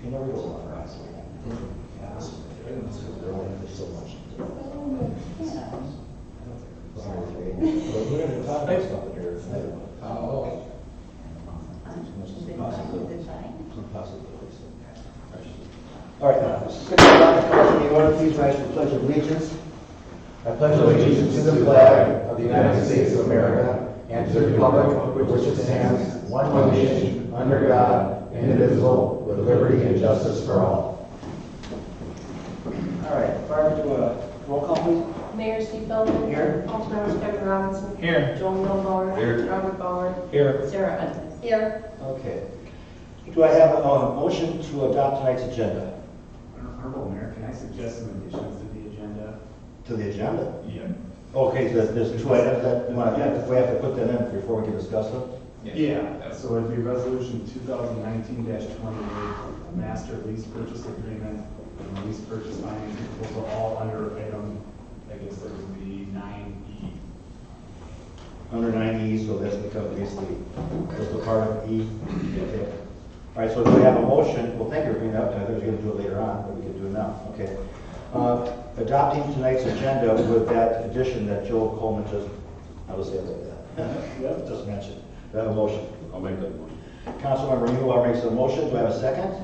can never go wrong. Yeah. There's so much. We're going to talk about something here. Oh. Possibilities. All right, could you call the order, please rise for the Pledge of Allegiance? I pledge allegiance to the flag of the United States of America and to the republic for which it stands, one nation, under God, indivisible, with liberty and justice for all. All right, prior to a roll call, please. Mayor Steve Feldman. Here. Councilmembers Kevin Robinson. Here. Joel Milbauer. Here. Robert Bauer. Here. Sarah Hudson. Here. Okay. Do I have a motion to adopt tonight's agenda? Honorable Mayor, can I suggest some additions to the agenda? To the agenda? Yeah. Okay, so there's two items that we have to put them in before we can discuss them? Yeah, so it'd be resolution 2019-28, master lease purchase agreement, and lease purchase financing proposal, all under item, I guess that would be 9E. Under 9E, so that's become basically just a part of E. Okay. All right, so do we have a motion? Well, thank you for bringing that up. I thought we were going to do it later on, but we can do it now. Okay. Adopting tonight's agenda with that addition that Joel Coleman just, I will say it like that. Yep, just mentioned. Do I have a motion? I'll make that motion. Councilmember Newell makes a motion. Do I have a second?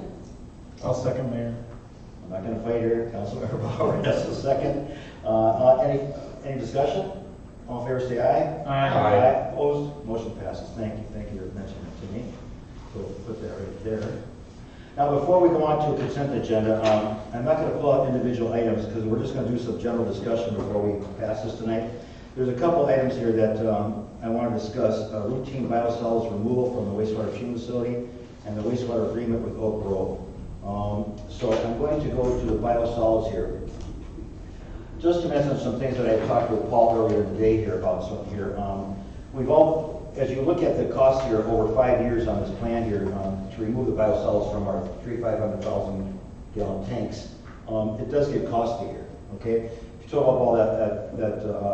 I'll second, Mayor. I'm not going to fight here. Councilmember Bauer has a second. Any discussion? All in favor say aye. Aye. Opposed? Motion passes. Thank you. Thank you for mentioning it to me. So we'll put that right there. Now, before we go on to a consent agenda, I'm not going to pull out individual items because we're just going to do some general discussion before we pass this tonight. There's a couple items here that I want to discuss. Routine biosolids removal from the wastewater treatment facility and the wastewater agreement with Oak Grove. So I'm going to go to the biosolids here. Just to mention some things that I talked with Paul earlier today here about something here. We've all, as you look at the cost here over 5 years on this plan here to remove the biosolids from our 500,000 gallon tanks, it does get costly here. Okay, if you talk about all that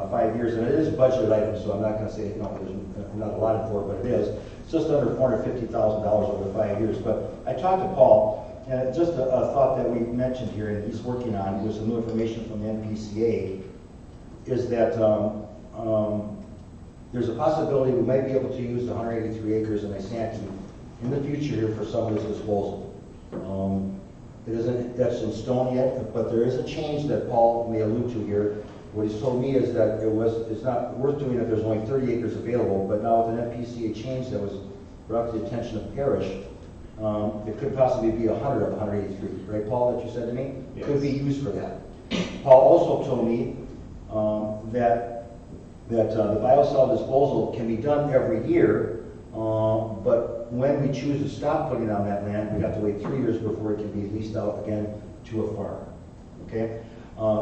5 years, and it is a budgeted item, so I'm not going to say there's not a lot for it, but it is. It's just under $450,000 over 5 years. But I talked to Paul. And just a thought that we mentioned here, and he's working on, with some new information from the NPCA, is that there's a possibility we might be able to use the 183 acres in Isanti in the future here for some of this disposal. It isn't that's in stone yet, but there is a change that Paul may allude to here. What he's told me is that it's not worth doing if there's only 30 acres available, but now with an NPCA change that was brought to the attention of Parrish, it could possibly be 100 of 183, right, Paul, that you said to me? Yes. Could be used for that. Paul also told me that the biosolid disposal can be done every year, but when we choose to stop putting it on that land, we have to wait 3 years before it can be leased out again to a farm. Okay?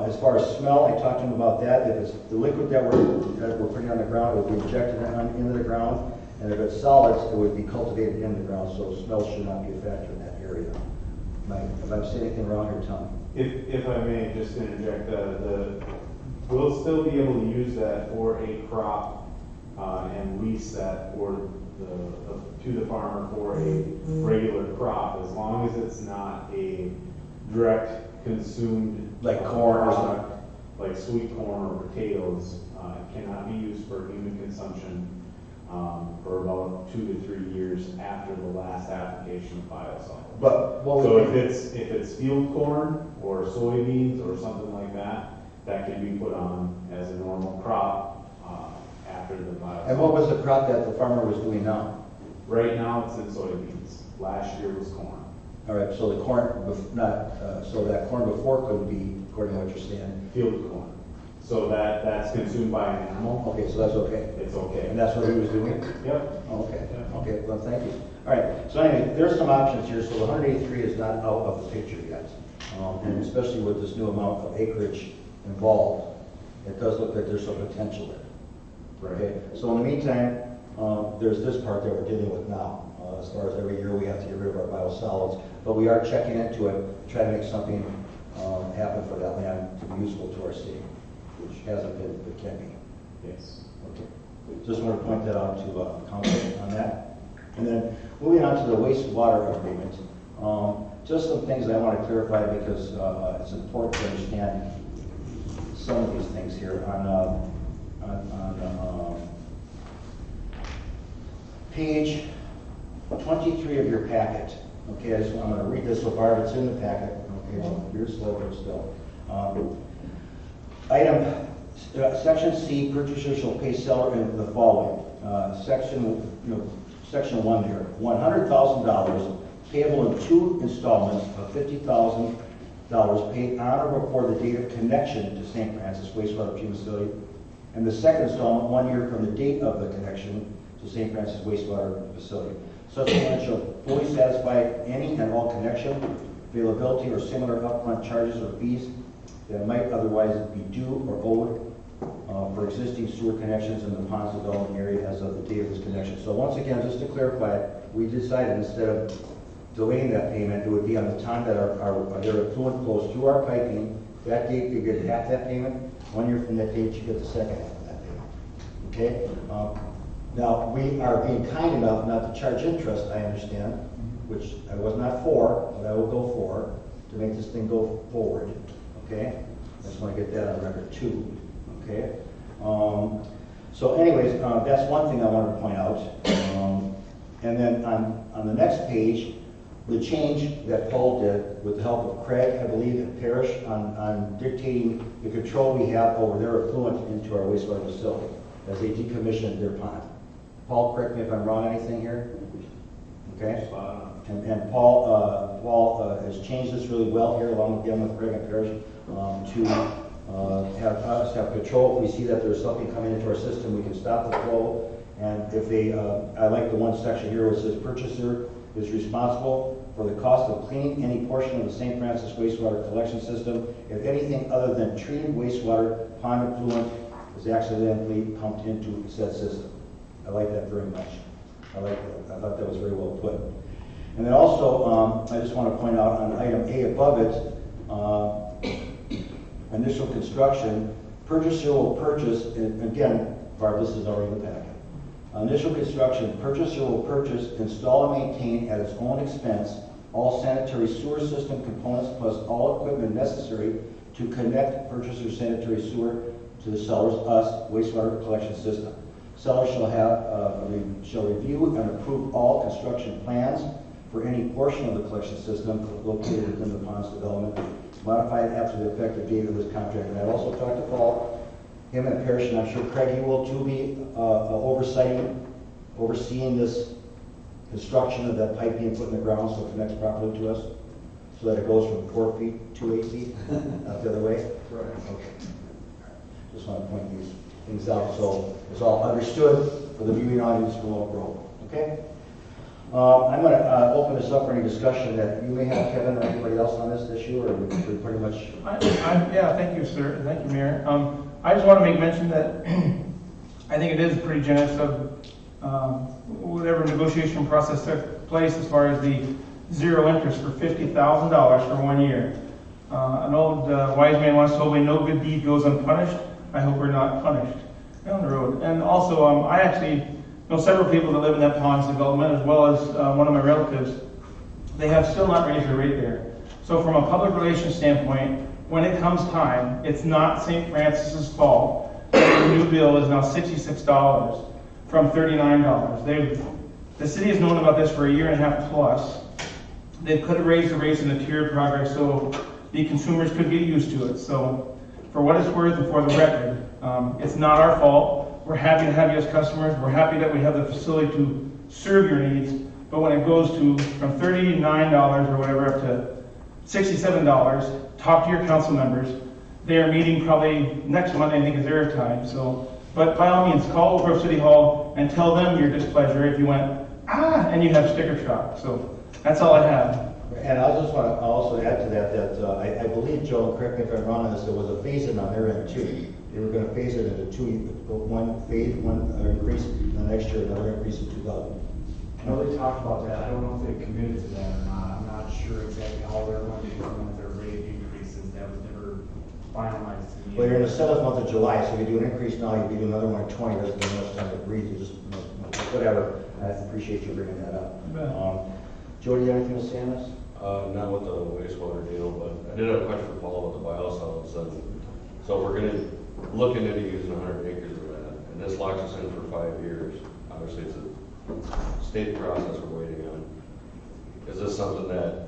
As far as smell, I talked to him about that. If it's the liquid that we're putting on the ground, it would be injected into the ground. And if it's solids, it would be cultivated in the ground, so smell should not be a factor in that area. If I've said anything wrong, here, tell me. If I may just interject, we'll still be able to use that for a crop and lease that to the farmer for a regular crop, as long as it's not a direct consumed Like corn or product, like sweet corn or potatoes. It cannot be used for human consumption for about 2 to 3 years after the last application of biosolids. But what So would if it's field corn or soybeans or something like that, that can be put on as a normal crop after the biosolids. and what was the crop that the farmer was doing now? Right now it's in soybeans. Last year was corn. All right, so the corn, so that corn before could be, according to what you're saying. Field corn. So that's consumed by an animal. Okay, so that's okay. It's okay. And that's what he was doing? Yep. Oh, okay. Yeah. Okay, well, thank you. All right, so anyway, there's some options here. So the 183 is not out of the picture yet. And especially with this new amount of acreage involved, it does look like there's some potential there. Okay, so in the meantime, there's this part that we're dealing with now. As far as every year we have to get rid of our biosolids, but we are checking into it, try to make something happen for that land to be useful to our city, which hasn't been, but can be. Yes. Okay. Just want to point that out to council on that. And then moving on to the wastewater agreement. Just some things I want to clarify because it's important to understand some of these things here on page 23 of your packet. Okay, I'm going to read this so Barb, it's in the packet. Okay, so you're slow, but still. Section C, purchaser shall pay seller in the following. Section 1 here, $100,000 payable in 2 installments of $50,000 paid on or before the date of connection to St. Francis wastewater treatment facility, and the second installment 1 year from the date of the connection to St. Francis wastewater facility. Such payment shall fully satisfy any and all connection, availability, or similar upfront charges or fees that might otherwise be due or owed for existing sewer connections in the Ponds development area as of the date of this connection. So once again, just to clarify, we decided instead of delaying that payment, it would be on the time that their effluent flows through our piping. That date, you get half that payment. 1 year from that date, you get the second half of that payment. Okay? Now, we are being kind enough not to charge interest, I understand, which I was not for, but I will go for, to make this thing go forward. Okay? I just want to get that on record too. Okay? So anyways, that's one thing I wanted to point out. And then on the next page, the change that Paul did with the help of Craig, I believe, and Parrish on dictating the control we have over their effluent into our wastewater facility as they decommission their pond. Paul, correct me if I'm wrong, anything here? Okay? And Paul has changed this really well here, along again with Craig and Parrish, to have us have control. If we see that there's something coming into our system, we can stop the flow. And if they, I like the one section here where it says purchaser is responsible for the cost of cleaning any portion of the St. Francis wastewater collection system if anything other than treated wastewater pond effluent is accidentally pumped into said system. I like that very much. I thought that was very well put. And then also, I just want to point out on item A above it, initial construction, purchaser will purchase, and again, Barb, this is already in the packet. Initial construction, purchaser will purchase, install, and maintain at its own expense all sanitary sewer system components plus all equipment necessary to connect purchaser's sanitary sewer to the seller's wastewater collection system. Seller shall review and approve all construction plans for any portion of the collection system located within the Ponds development, modified after the effective date of this contract. And I also talked to Paul, him and Parrish, and I'm sure Craig, you will too be overseeing this construction of that pipe being put in the ground so it connects properly to us, so that it goes from 4 feet to 8 feet, not the other way. Right. Okay. Just want to point these things out so it's all understood for the viewing audience for Oak Grove. Okay? I'm going to open this up for any discussion that you may have, Kevin, or anybody else on this issue, or we pretty much. Yeah, thank you, sir. Thank you, Mayor. I just want to make mention that I think it is pretty generous of whatever negotiation process took place as far as the zero interest for $50,000 for 1 year. An old wise man once told me, no good deed goes unpunished. I hope we're not punished down the road. And also, I actually know several people that live in that Ponds development, as well as one of my relatives. They have still not raised their rate there. So from a public relations standpoint, when it comes time, it's not St. Francis's fault. The new bill is now $66 from $39. The city has known about this for 1.5 years plus. They could have raised the rates in a tiered progress so the consumers could get used to it. So for what it's worth and for the record, it's not our fault. We're happy to have you as customers. We're happy that we have the facility to serve your needs. But when it goes to from $39 or whatever up to $67, talk to your council members. They are meeting probably next Monday, I think is their time. So, but by all means, call Oak Grove City Hall and tell them your displeasure if you went, and you have sticker shock. So that's all I have. And I just want to also add to that, I believe, Joe, and correct me if I'm wrong on this, there was a phase-in on their end too. They were going to phase it into one increase, and the next year another increase in 2000. I know they talked about that. I don't know if they committed to that or not. I'm not sure exactly how they're going to implement their rate increases. That was never finalized. Well, you're in the 7th month of July, so if you do an increase now, you'll be doing another one at 20. Doesn't give much time to breathe. You just, whatever. I appreciate you bringing that up. Jody, anything to say on this? Not with the wastewater deal, but I did have a question for Paul about the biosolids. So we're gonna, looking into using 100 acres of that, and this locks us in for 5 years. Obviously, it's a state process we're waiting on. Is this something that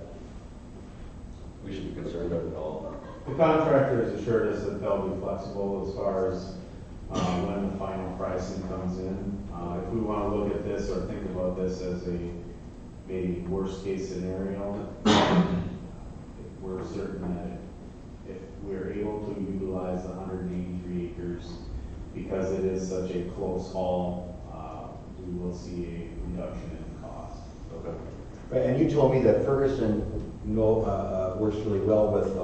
we should be concerned of at all? The contractor has assured us that they'll be flexible as far as when the final pricing comes in. If we want to look at this or think about this as a maybe worst case scenario, we're certain that if we're able to utilize the 183 acres, because it is such a close haul, we will see a reduction in cost. Okay. Right, and you told me that Ferguson, works really well with,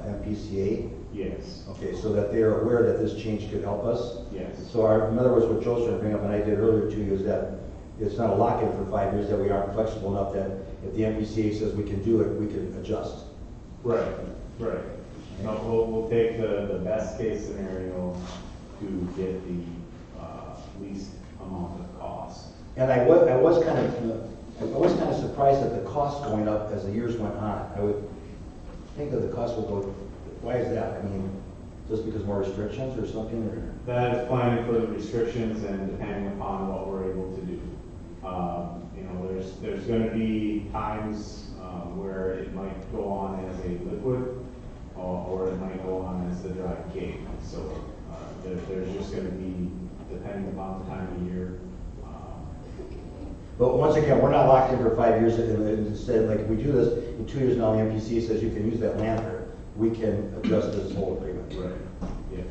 MPCA. Yes, Okay, so that they are aware that this change could help us. yes. So in other words, what Joe's trying to bring up, and I did earlier to you, is that it's not a lock-in for 5 years, that we aren't flexible enough that if the MPCA says we can do it, we can adjust. Right, right. No, we'll take the best case scenario to get the least amount of cost. And I was kind of surprised at the cost going up as the years went on. I would think that the cost would go, why is that? I mean, just because more restrictions or something, or? That is planning for the restrictions and depending upon what we're able to do. There's going to be times where it might go on as a liquid or it might go on as the dry cake. So there's just going to be, depending upon the time of year. But once again, we're not locked in for 5 years, and instead, like, if we do this, in 2 years now, the MPC says you can use that land there, we can adjust this whole agreement. Right. Yes.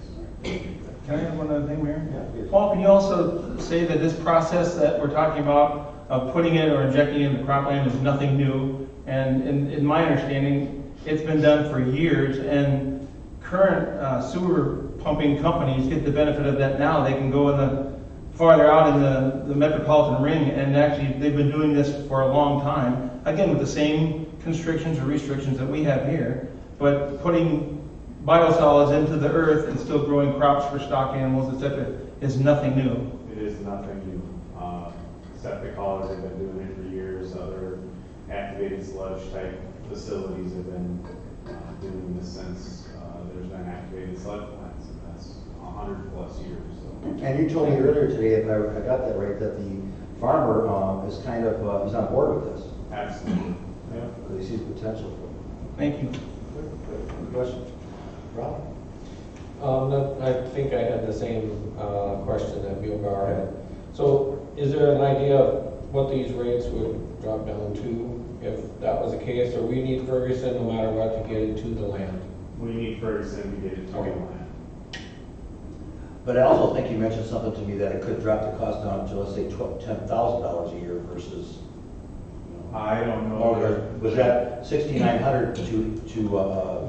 Can I have one other thing, Mayor? Yeah, please. Paul, can you also say that this process that we're talking about of putting it or injecting it into cropland is nothing new? And in my understanding, it's been done for years, and current sewer pumping companies get the benefit of that now. They can go in the farther out in the metropolitan ring, and actually they've been doing this for a long time, again with the same constrictions or restrictions that we have here, but putting biosolids into the earth and still growing crops for stock animals, etc., is nothing new. It is nothing new. Septic haulers have been doing it for years. Other activated sludge type facilities have been doing this since there's been activated sludge plants, and that's 100+ years. So. And you told me earlier today, if I got that right, that the farmer is kind of, he's on board with this. Absolutely. Yeah. Because he sees potential for it. Thank you. Good question. Rob? I think I had the same question that Bill Gar had. So is there an idea of what these rates would drop down to if that was the case, or we need Ferguson no matter what to get it to the land? We need Ferguson to get it to Okay. the land. But I also think you mentioned something to me that it could drop the cost down to, let's say, $10,000 a year versus, I don't know. or was that $6,900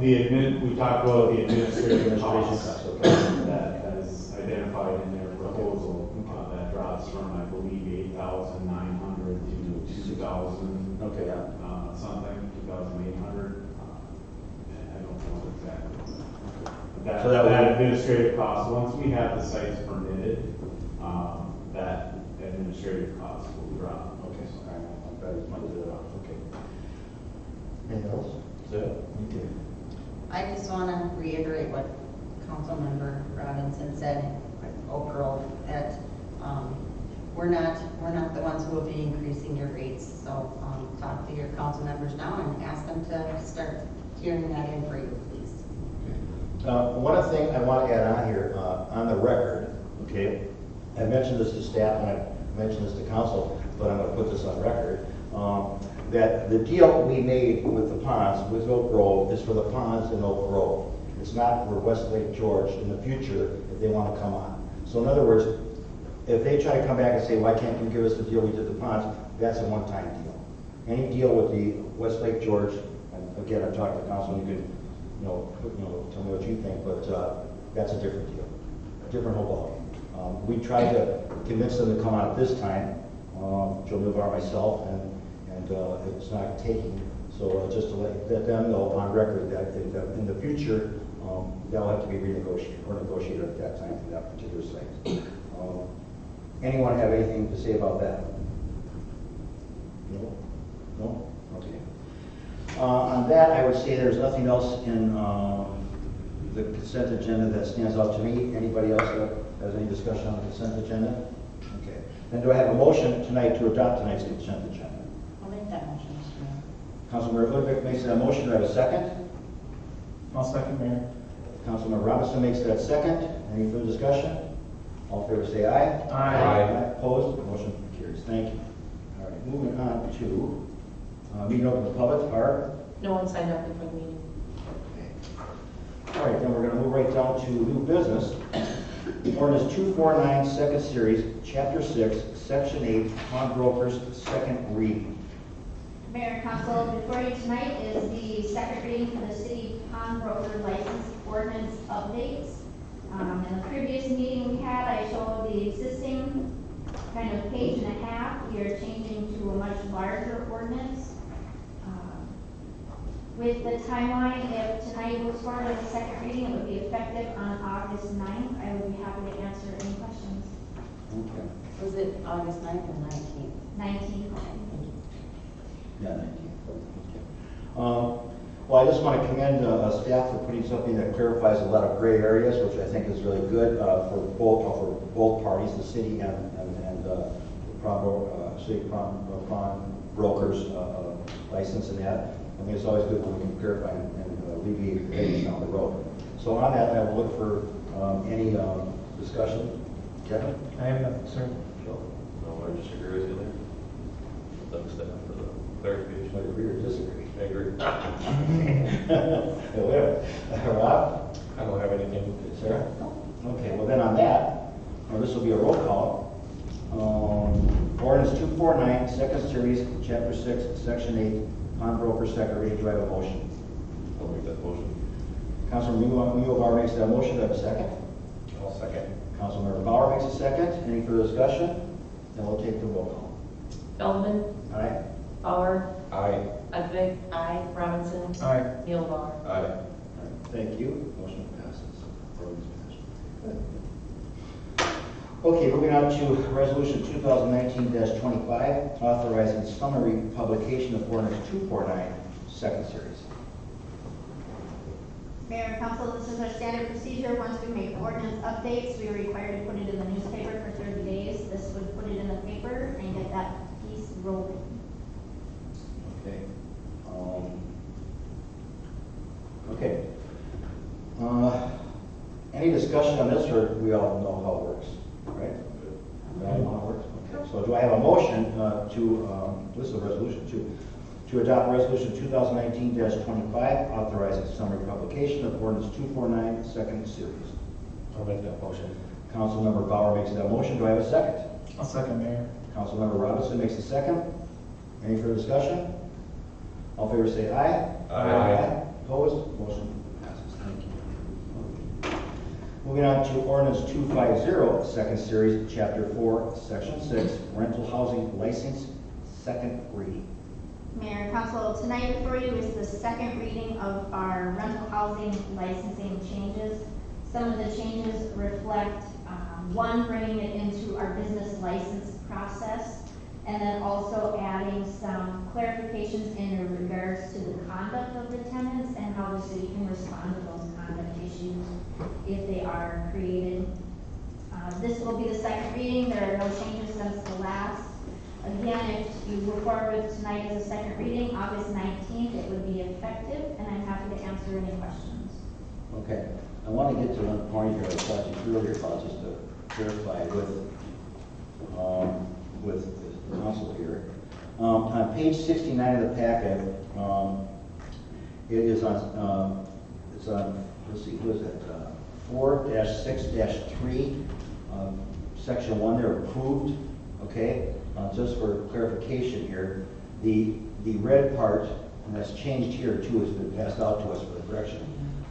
We talked about the administrative administration costs costs? Okay. that is identified in their proposal. That drops from, I believe, 8,900 to 2,000 Okay, yeah. something, 2,800. I don't know exactly. That, So that would- that administrative cost, once we have the sites permitted, that administrative cost will drop. Okay, so I'm glad you pointed that out. Okay. Anything else? Is that? Okay. I just want to reiterate what Councilmember Robinson said, Oak Grove, that we're not the ones who will be increasing your rates. So talk to your council members now and ask them to start hearing that in for you, please. One other thing I want to add on here, on the record, okay, I mentioned this to staff and I mentioned this to council, but I'm going to put this on record, that the deal we made with the ponds, with Oak Grove, is for the ponds in Oak Grove. It's not for West Lake George in the future if they want to come on. So in other words, if they try to come back and say, why can't you give us the deal we did the ponds, that's a one-time deal. Any deal with the West Lake George, and again, I've talked to council, and you can, tell me what you think, but that's a different deal, a different whole ballgame. We tried to convince them to come out this time, Joe Milbar, myself, and it's not taking. So just to let them know on record that in the future, that'll have to be renegotiated or negotiated at that time for that particular site. Anyone have anything to say about that? No? No? Okay. On that, I would say there's nothing else in the consent agenda that stands out to me. Anybody else that has any discussion on the consent agenda? Okay. Then do I have a motion tonight to adopt tonight's consent agenda? I'll make that motion, Mr. Mayor. Councilmember Ludwig makes that motion. Do I have a second? I'll second, Mayor. Councilmember Robinson makes that second. Any further discussion? All in favor say aye. Aye. Opposed? Motion carries. Thank you. All right, moving on to meeting open to the public. Barb? No one signed up before the meeting. All right, then we're going to move right down to new business. Ordinance 249, second series, chapter 6, section 8, pawnbrokers, second reading. Mayor and Council, before you tonight is the second reading for the city pawnbroker license ordinance updates. In the previous meeting we had, I showed the existing kind of page and a half. We are changing to a much larger ordinance. With the timeline, if tonight moves forward as a second reading, it would be effective on August 9th. I would be happy to answer any questions. Okay. Was it August 9th or 19th? 19th. Yeah, 19. Okay. Well, I just want to commend staff for putting something that clarifies a lot of gray areas, which I think is really good for both parties, the city and the city pawnbrokers license and that. I think it's always good when we can clarify and alleviate headaches down the road. So on that, I will look for any discussion. Kevin? I have nothing, sir. Joe? No, I just agree with you there. Thanks, staff, for the clarification. Do I agree or disagree? I agree. Rob? I don't have anything. Sarah? Okay, well then on that, this will be a roll call. Ordinance 249, second series, chapter 6, section 8, pawnbroker, second reading. Do I have a motion? I'll make that motion. Councilmember Mulebauer makes that motion. Do I have a second? I'll second. Councilmember Bauer makes a second. Any further discussion? Then we'll take the roll call. Feldman, All right? Bauer, Aye. Ludwig, aye. Robinson, Aye. Mulebauer. Aye. Thank you. Motion passes. Okay, moving on to resolution 2019-25, authorizing summary publication of ordinance 249, second series. Mayor and Council, this is our standard procedure. Once we make ordinance updates, we are required to put it in the newspaper for 30 days. This would put it in the paper and get that piece rolling. Okay. Okay. Any discussion on this, or we all know how it works, right? We all know how it works? Okay. So do I have a motion this is a resolution, to adopt resolution 2019-25, authorizing summary publication of ordinance 249, second series? I'll make that motion. Councilmember Bauer makes that motion. Do I have a second? I'll second, Mayor. Councilmember Robinson makes a second. Any further discussion? All in favor say aye. Aye. Opposed? Motion passes. Thank you. Moving on to ordinance 250, second series, chapter 4, section 6, rental housing license, second reading. Mayor and Council, tonight before you is the second reading of our rental housing licensing changes. Some of the changes reflect, one, bringing it into our business license process, and then also adding some clarifications in regards to the conduct of the tenants and how the city can respond to those conduct issues if they are created. This will be the second reading. There are no changes since the last. Again, if you move forward with tonight as a second reading, August 19th, it would be effective, and I'm happy to answer any questions. Okay. I want to get to one point here I talked to you earlier about, just to clarify with the council here. On page 69 of the packet, it is on, let's see, who is it? 4-6-3, section 1 there, approved, okay? Just for clarification here, the red part, and that's changed here too, has been passed out to us for the correction.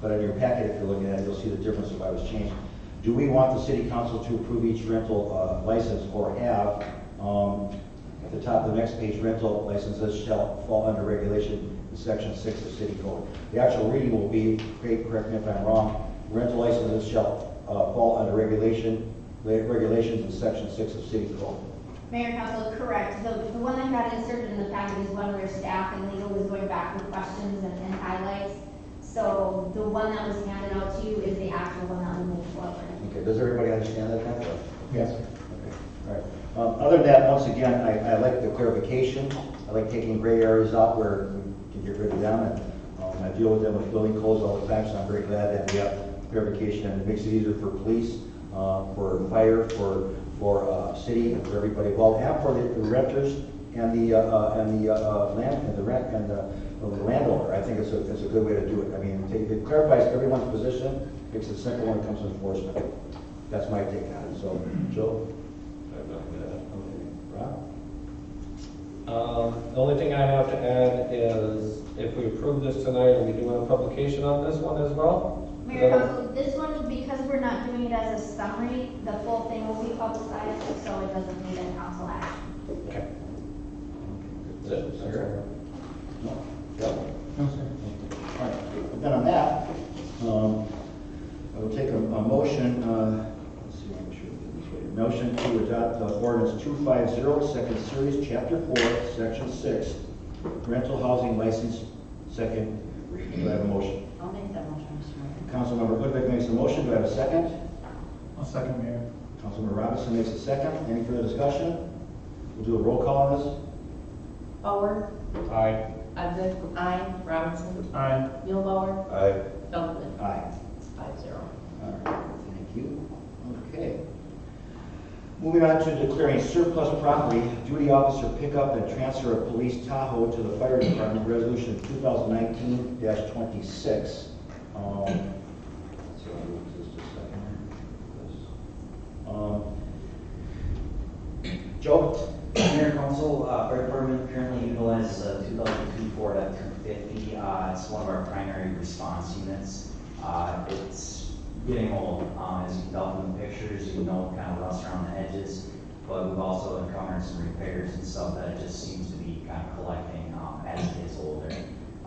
But in your packet, if you're looking at it, you'll see the difference of why it was changed. Do we want the city council to approve each rental license, or have, at the top of the next page, rental licenses shall fall under regulation in section 6 of city code? The actual reading will be, correct me if I'm wrong, rental licenses shall fall under regulations in section 6 of city code. Mayor and Council, correct. The one that got inserted in the packet is one where staff and legal was going back with questions and highlights. So the one that was handed out to you is the actual one that we moved forward. Okay, does everybody understand that now? Yes. Okay, all right. Other than that, once again, I like the clarification. I like taking gray areas out where we can get rid of them, and I deal with them with building codes all the time, so I'm very glad that we have clarification, and it makes it easier for police, for fire, for city, and for everybody involved, and for the renters and the landowner. I think it's a good way to do it. I mean, it clarifies everyone's position, makes it simple when it comes to enforcement. That's my take on it. So, Joe? I have nothing to add. Okay. Rob? The only thing I have to add is if we approve this tonight, are we doing a publication on this one as well? Mayor and Council, this one, because we're not doing it as a summary, the full thing will be publicized, so it doesn't need a council action. Okay. That's it. Sarah? No? Yep. No, sir. All right. Then on that, I will take a motion, let's see, make sure we get this right. Motion to adopt ordinance 250, second series, chapter 4, section 6, rental housing license, second reading. Do I have a motion? I'll make that motion, Mr. Mayor. Councilmember Goodwin makes the motion. Do I have a second? I'll second, Mayor. Councilmember Robinson makes a second. Any further discussion? We'll do a roll call on this. Bauer, Aye. Ludwig, aye. Robinson, Aye. Mulebauer, Aye. Feldman. Aye. 5-0. All right, thank you. Okay. Moving on to declaring surplus property, duty officer pickup and transfer of police Tahoe to the fire department, resolution 2019-26. So I'll move this just a second. Joe? Mayor Council, fire department currently utilizes a 2002 Ford F-250. It's one of our primary response units. It's getting old. As you can tell from the pictures, you know, kind of rust around the edges. But we've also encountered some repairs and stuff that it just seems to be kind of collecting as it gets older.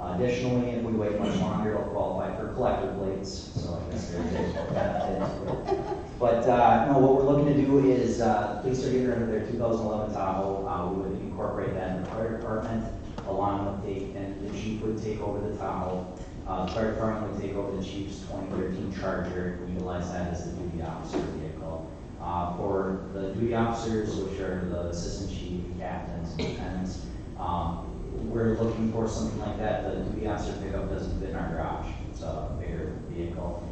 Additionally, if we wait much longer, it'll qualify for collector plates. So I guess there's a benefit to it. But no, what we're looking to do is police are getting rid of their 2011 Tahoe. We would incorporate that in the fire department, along with the chief would take over the Tahoe. The fire department would take over the chief's 2013 Charger and utilize that as the duty officer vehicle. For the duty officers, which are the assistant chief, captains, and lieutenants, we're looking for something like that. The duty officer pickup doesn't fit in our garage. It's a bigger vehicle.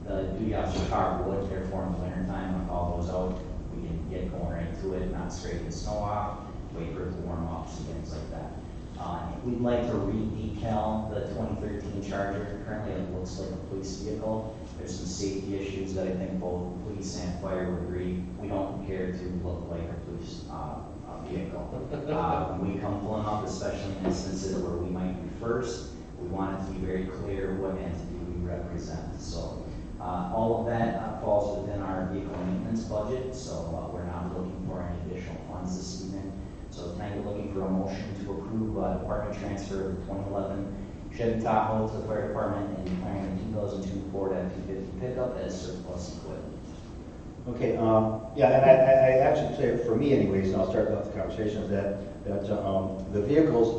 The duty officer car would, therefore, in the wintertime, when call goes out, we can get going right to it, not scrape the snow off, wait for it to warm up, and things like that. We'd like to re-decal the 2013 Charger. Currently, it looks like a police vehicle. There's some safety issues that I think both police and fire would agree. We don't care to look like a police vehicle. When we come pulling up, especially in instances where we might be first, we want it to be very clear what entity we represent. So all of that falls within our vehicle maintenance budget, so we're not looking for any additional funds this evening. So tonight we're looking for a motion to approve department transfer of the 2011 Chevy Tahoe to the fire department and declaring the 2002 Ford F-250 pickup as surplus equipment. Okay, yeah, and I actually say, for me anyways, and I'll start off the conversation, is that the vehicles,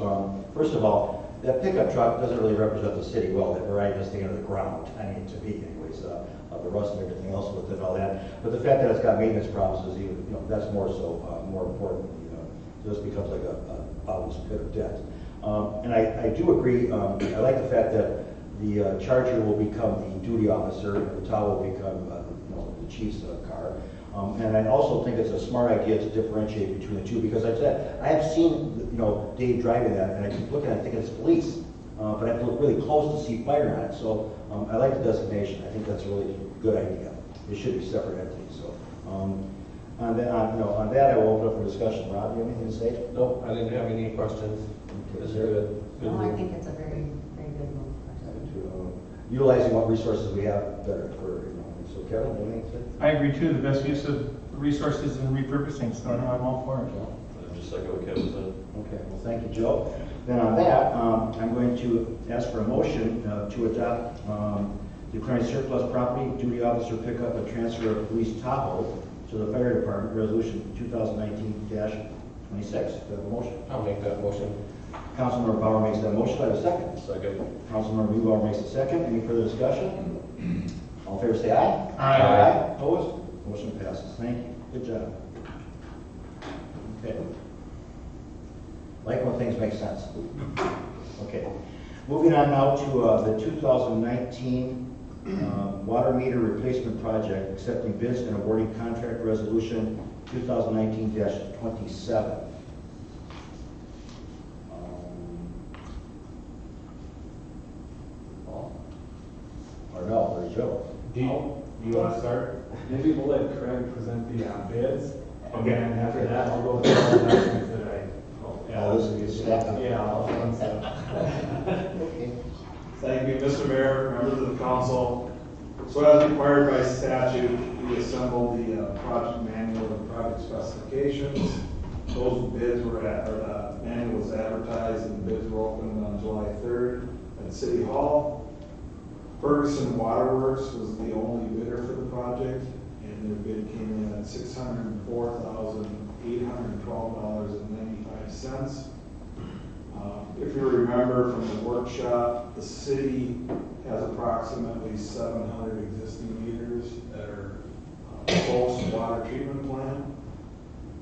first of all, that pickup truck doesn't really represent the city well. They're right just thinking of the ground, I mean, to me anyways, the rust and everything else with it and all that. But the fact that it's got maintenance problems is even, that's more so, more important. It just becomes like a bottomless pit of debt. And I do agree, I like the fact that the Charger will become the duty officer, and the Tahoe will become the chief's car. And I also think it's a smart idea to differentiate between the two, because I have seen Dave driving that, and I keep looking at it, thinking it's police, but I have to look really close to see fire on it. So I like the designation. I think that's a really good idea. It should be separate entities. So on that, I will open up for discussion. Rob, you have anything to say? No, I didn't have any questions. Okay, This is Sarah? good. No, I think it's a very, very good move. Utilizing what resources we have better for, so Kevin, anything to say? I agree too. The best use of resources and repurposing, so I'm all for it. Just second what Kevin said. Okay, well, thank you, Joe. Then on that, I'm going to ask for a motion to adopt declaring surplus property, duty officer pickup and transfer of police Tahoe to the fire department, resolution 2019-26. Do I have a motion? I'll make that motion. Councilmember Bauer makes that motion. Do I have a second? Second. Councilmember Mewbauer makes a second. Any further discussion? All in favor, say aye. Aye. Opposed? Motion passes. Thank you. Good job. Okay. Like when things make sense. Okay. Moving on now to the 2019 water meter replacement project, accepting bids and awarding contract resolution 2019-27. Or no, where's Joe? Do you want to start? Maybe we'll let Craig present the bids, and then after that, I'll go through all the documents that I. Yeah, this is staff. Yeah, I'll run some. Okay. Thank you, Mr. Mayor, members of the council. So as required by statute, we assembled the project manual and project specifications. Those bids were the manual was advertised and bids were opened on July 3rd at City Hall. Ferguson Waterworks was the only bidder for the project, and their bid came in at $604,812.95. If you remember from the workshop, the city has approximately 700 existing meters that are close to water treatment plant.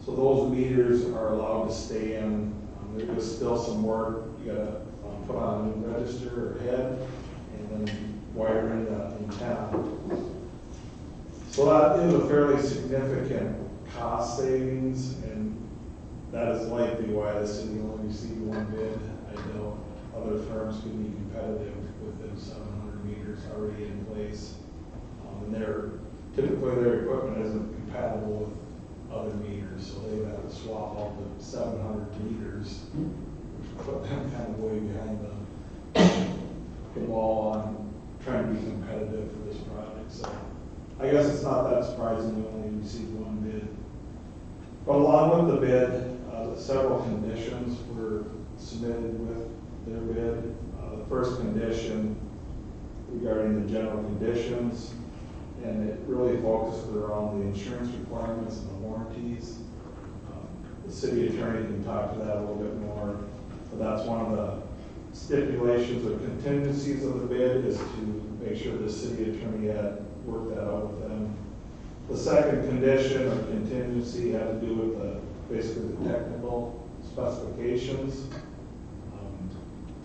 So those meters are allowed to stay in. There's still some work. You gotta put on a new register or head and then wire in the antenna. So that is a fairly significant cost savings, and that is likely why the city only received one bid. I know other firms could be competitive with those 700 meters already in place. And typically their equipment isn't compatible with other meters, so they would have to swap out the 700 meters, which put them kind of way behind the wall on trying to be competitive for this project. So I guess it's not that surprising we only received one bid. But along with the bid, several conditions were submitted with their bid. The first condition regarding the general conditions, and it really focused around the insurance requirements and the warranties. The city attorney can talk to that a little bit more, but that's one of the stipulations or contingencies of the bid, is to make sure the city attorney had worked that out with them. The second condition or contingency had to do with basically the technical specifications.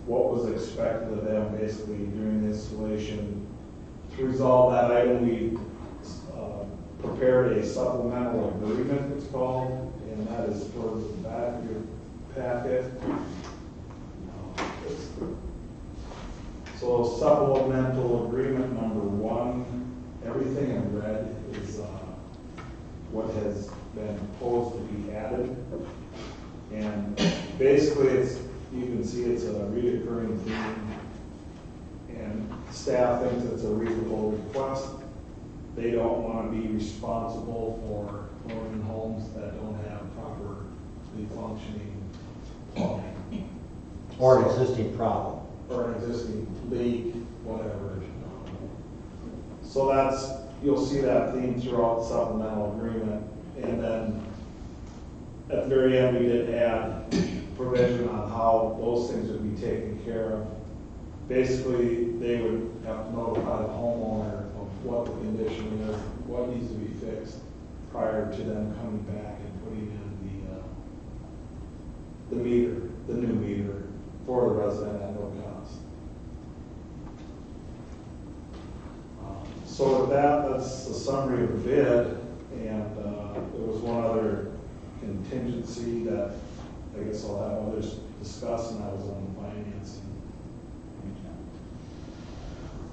What was expected of them basically during the installation. To resolve that item, we prepared a supplemental agreement, it's called, and that is towards the back of your packet. So supplemental agreement number 1, everything in red is what has been proposed to be added. And basically you can see it's a reoccurring theme, and staff thinks it's a reasonable request. They don't want to be responsible for going in homes that don't have properly functioning plumbing. Or an existing problem. Or an existing leak, whatever. So you'll see that theme throughout the supplemental agreement. And then at the very end, we did add provision on how those things would be taken care of. Basically, they would have to notify the homeowner of what the condition is, what needs to be fixed prior to them coming back and putting in the meter, the new meter for the resident at no cost. So with that's the summary of the bid, and there was one other contingency that I guess I'll have others discuss, and that was on the financing.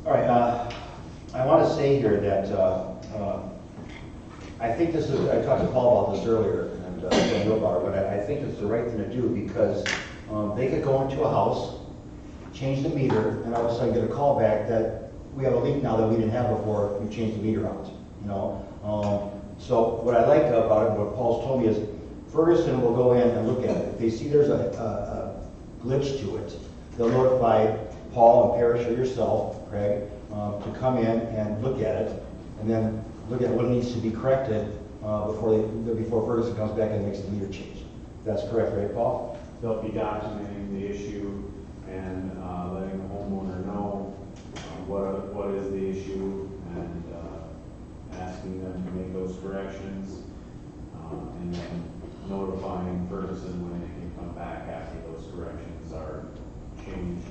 All right, I want to say here that I think this is, I talked to Paul about this earlier, and but I think it's the right thing to do, because they could go into a house, change the meter, and all of a sudden get a call back that we have a leak now that we didn't have before we changed the meter out, you know? So what I like about it, what Paul's told me, is Ferguson will go in and look at it. If they see there's a glitch to it, they'll notify Paul and Parrish or yourself, Craig, to come in and look at it, and then look at what needs to be corrected, before Ferguson comes back and makes the meter change. That's correct, right, Paul? They'll be documenting the issue and letting the homeowner know what is the issue and asking them to make those corrections and then notifying Ferguson when they can come back after those corrections are changed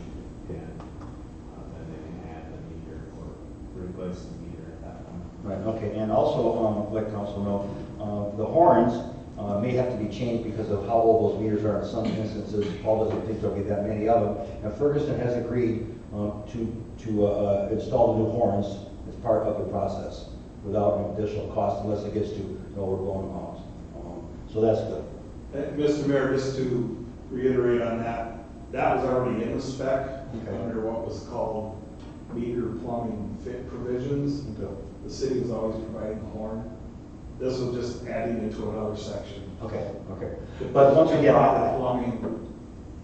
and then they can add the meter or replace the meter at that point. Right, okay, and also, let council know, the horns may have to be changed because of how old those meters are in some instances. Paul doesn't think there'll be that many of them. And Ferguson has agreed to install the new horns as part of the process without an additional cost unless it gets to overblown amounts. So that's good. Mr. Mayor, just to reiterate on that, that was already in the spec Okay. under what was called meter plumbing fit provisions. Okay. The city was always providing the horn. This was just adding into another section. Okay, okay. But once again, Proper plumbing,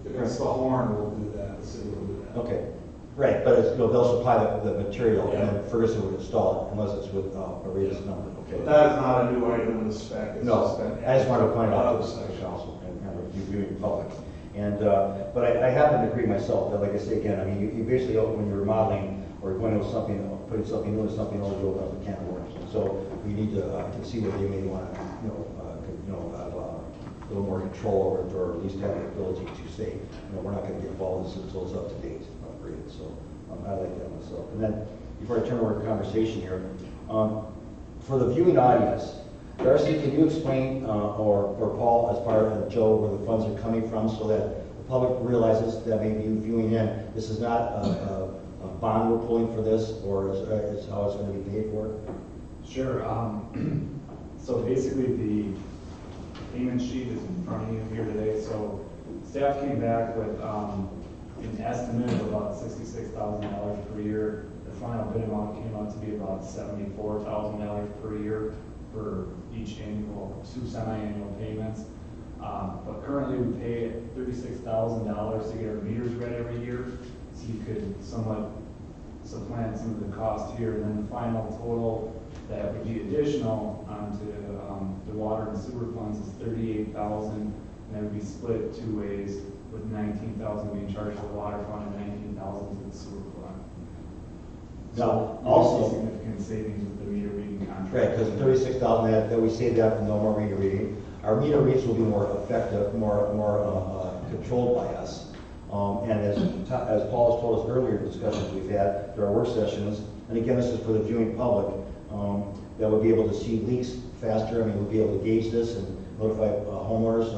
if it's the horn, we'll do that, the city will do that. okay, right, but it's, they'll supply the material and then Ferguson would install it unless it's with a raised number, okay? But that is not a new item in the spec. It's No, just been I just wanted to point out another to the section. council and reviewing public. And, but I happen to agree myself that, like I say again, I mean, you basically, when you're modeling or going with something, putting something new into something old, you open up a can of worms. And so we need to see whether they may want to, have a little more control over it, or at least have the ability to say, we're not going to get involved in this until it's up to date, upgraded. So I like that myself. And then before I turn over the conversation here, for the viewing audience, Darcy, can you explain, or Paul, as part of Joe, where the funds are coming from so that the public realizes that maybe viewing in, this is not a bond we're pulling for this, or it's how it's going to be paid for? Sure. So basically, the payment sheet is in front of you here today. So staff came back with an estimate of about $66,000 per year. The final bid amount came out to be about $74,000 per year for each annual, 2 semi-annual payments. But currently we pay $36,000 to get our meters read every year. So you could somewhat supplant some of the cost here. And then the final total that would be additional onto the water and sewer funds is $38,000. And that would be split 2 ways, with $19,000 being charged to the water fund and $19,000 to the sewer fund. Now, So also, significant savings with the meter reading contract. right, because 36,000, that we save that for no more meter reading. Our meter reads will be more effective, more controlled by us. And as Paul has told us earlier, discussions we've had, there are work sessions, and again, this is for the viewing public, that would be able to see leaks faster. I mean, we'll be able to gauge this and notify homeowners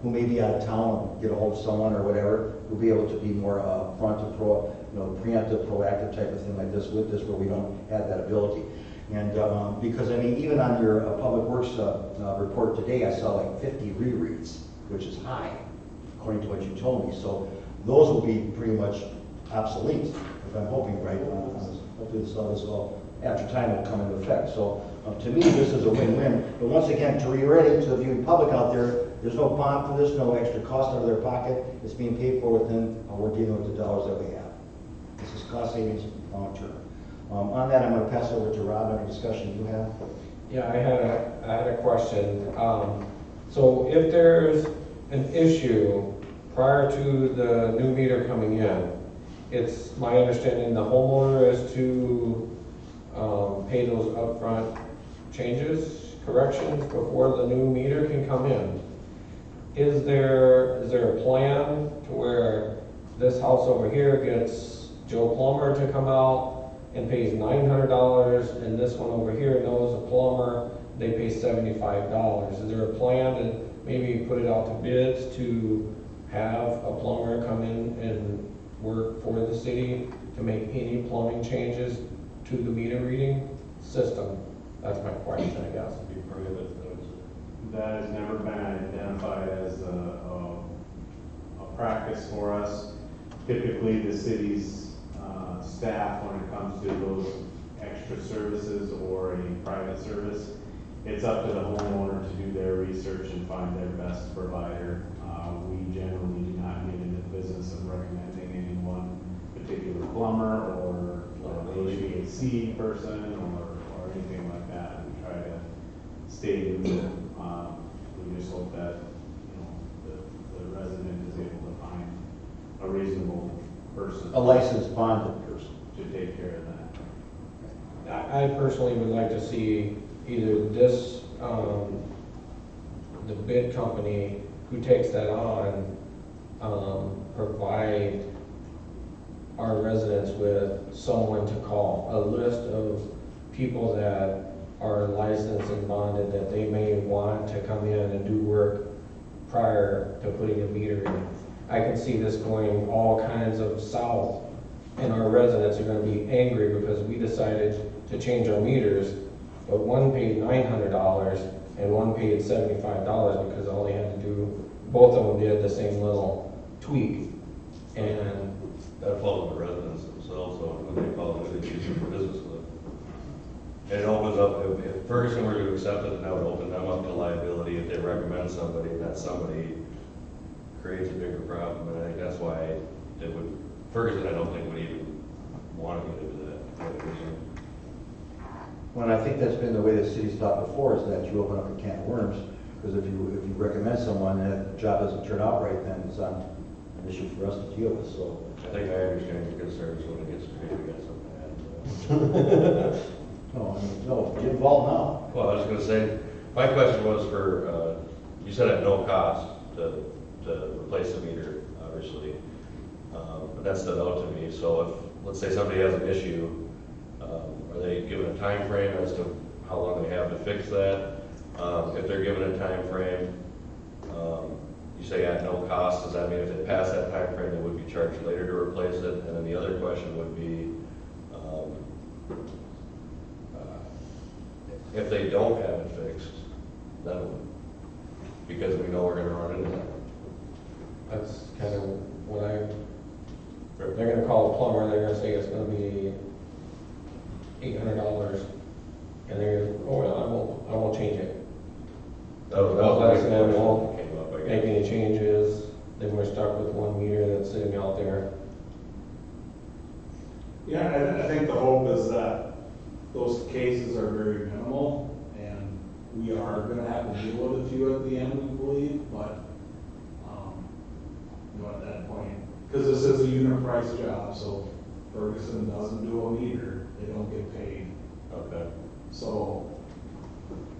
who may be out of town, get a hold of someone or whatever. We'll be able to be more preemptive, proactive type of thing like this with this, where we don't have that ability. And because, I mean, even on your Public Works report today, I saw like 50 rereads, which is high, according to what you told me. So those will be pretty much obsolete, if I'm hoping right. Hopefully this all, after time, will come into effect. So to me, this is a win-win. But once again, to reiterate to the viewing public out there, there's no bond for this, no extra cost out of their pocket. It's being paid for within, we're dealing with the dollars that we have. This is cost savings long term. On that, I'm going to pass it over to Rob. Any discussion you have? Yeah, I had a question. So if there's an issue prior to the new meter coming in, it's my understanding the homeowner is to pay those upfront changes, corrections before the new meter can come in. Is there a plan to where this house over here gets Joe Plumber to come out and pays $900, and this one over here knows a plumber, they pay $75? Is there a plan to maybe put it out to bids to have a plumber come in and work for the city to make any plumbing changes to the meter reading system? That's my question, I guess. Be prohibited. That has never been identified as a practice for us. Typically, the city's staff, when it comes to those extra services or a private service, it's up to the homeowner to do their research and find their best provider. We generally do not get into the business of recommending any one particular plumber or HVAC person or anything like that. We try to stating that, we just hope that, you know, the resident is able to find a reasonable person. A licensed bonded person. To take care of that. I personally would like to see either this, the bid company who takes that on, provide our residents with someone to call, a list of people that are licensed and bonded that they may want to come in and do work prior to putting a meter in. I can see this going all kinds of south, and our residents are gonna be angry because we decided to change our meters, but one paid $900 and one paid $75 because all they had to do, both of them did the same little tweak. And That falls on the residents themselves, so when they call, who they choose to do business with. And it opens up, if Ferguson were to accept it, then that would open them up to liability if they recommend somebody, and that somebody creates a bigger problem, and I think that's why it would, Ferguson, I don't think would even want to get into that. Well, I think that's been the way the city's thought before, is that you open up a can of worms, because if you recommend someone and that job doesn't turn out right, then it's an issue for us to deal with, so. I think I understand your concerns when it gets big, we got something to add. No, I mean, no, get involved now. Well, I was gonna say, my question was for, you said at no cost to replace the meter, obviously. But that stood out to me, so if, let's say somebody has an issue, are they given a time frame as to how long they have to fix that? If they're given a time frame, you say at no cost, does that mean if they pass that time frame, they would be charged later to replace it? And then the other question would be, if they don't have it fixed, then what? Because we know we're gonna run into that. that's kind of what they're gonna call a plumber, they're gonna say it's gonna be $800, and they're, oh, well, I won't change it. That was Less my than question won't that came up, I make guess. any changes, then we're stuck with one meter that's sitting out there. Yeah, I think the hope is that those cases are very minimal, and we are gonna have to deal with a few at the end, we believe, but, you know, at that point, because this is a unit price job, so Ferguson doesn't do a meter, they don't get paid. Okay. So,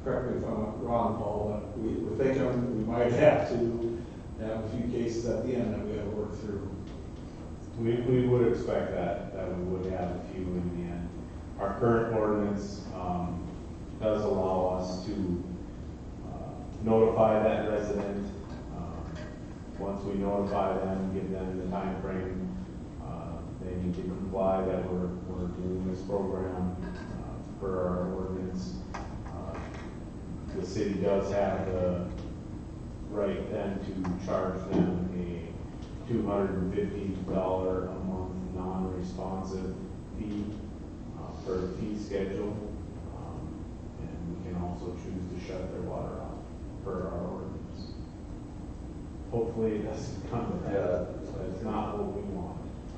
correct me if I'm wrong, Paul, but we're thinking we might have to have a few cases at the end that we have to work through. We would expect that we would have a few in the end. Our current ordinance does allow us to notify that resident. Once we notify them, give them the time frame, they need to comply that we're doing this program per our ordinance. The city does have the right then to charge them a $250 a month non-responsive fee for a fee schedule. And we can also choose to shut their water off per our ordinance. Hopefully it doesn't come to that. Yeah. That's not what we want.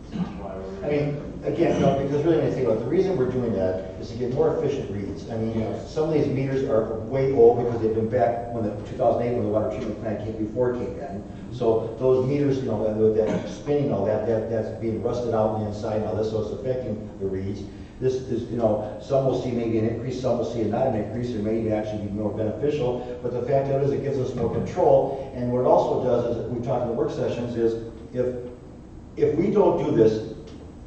That's not why we're. I mean, again, no, because really when you think about it, the reason we're doing that is to get more efficient reads. I mean, some of these meters are way old because they've been back when the 2008, when the water treatment plant came before it came in. So those meters, you know, that spinning, all that's being rusted out on the inside and all this, so it's affecting the reads. This is, you know, some will see maybe an increase, some will see not an increase, it may actually be more beneficial, but the fact of it is it gives us more control. And what it also does is, we talked in the work sessions, is if we don't do this,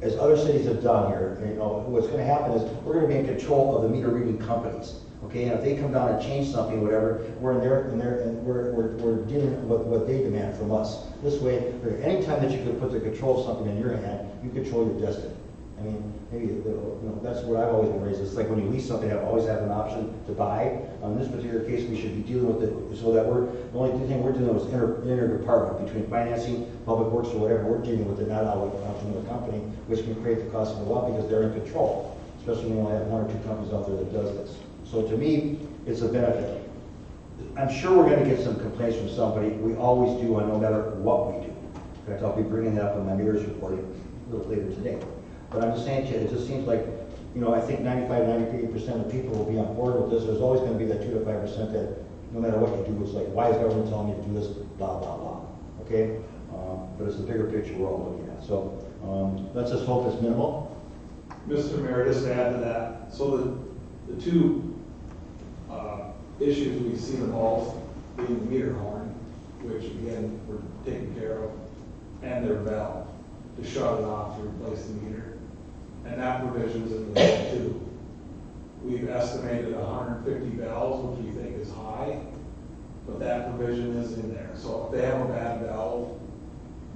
as other cities have done here, you know, what's gonna happen is we're gonna be in control of the meter reading companies. Okay, and if they come down and change something, whatever, we're we're dealing with what they demand from us. This way, anytime that you could put the control of something in your hand, you control your destiny. I mean, maybe, you know, that's what I've always been raised. It's like when you lease something, I always have an option to buy. In this particular case, we should be dealing with it so that the only thing we're dealing with is interdepartment between financing, public works, or whatever. We're dealing with it, not out of another company, which can create the cost of the law because they're in control, especially when you only have one or two companies out there that does this. So to me, it's a benefit. I'm sure we're going to get some complaints from somebody. We always do, no matter what we do. In fact, I'll be bringing that up in my mayor's report a little later today. But I'm just saying to you, it just seems like you know, I think 95, 98% of people will be on board with this. There's always gonna be that 2 to 5% that, no matter what you do, it's like, why is government telling you to do this, blah, blah, blah, okay? But it's the bigger picture we're all looking at. So, let's just hope it's minimal. Mr. Mayor, just to add to that, so the two issues we've seen the most being the meter horn, which again, we're taking care of, and their valve to shut it off to replace the meter. And that provision's in the bill too. We've estimated 150 valves, which we think is high, but that provision is in there. So if they have a bad valve,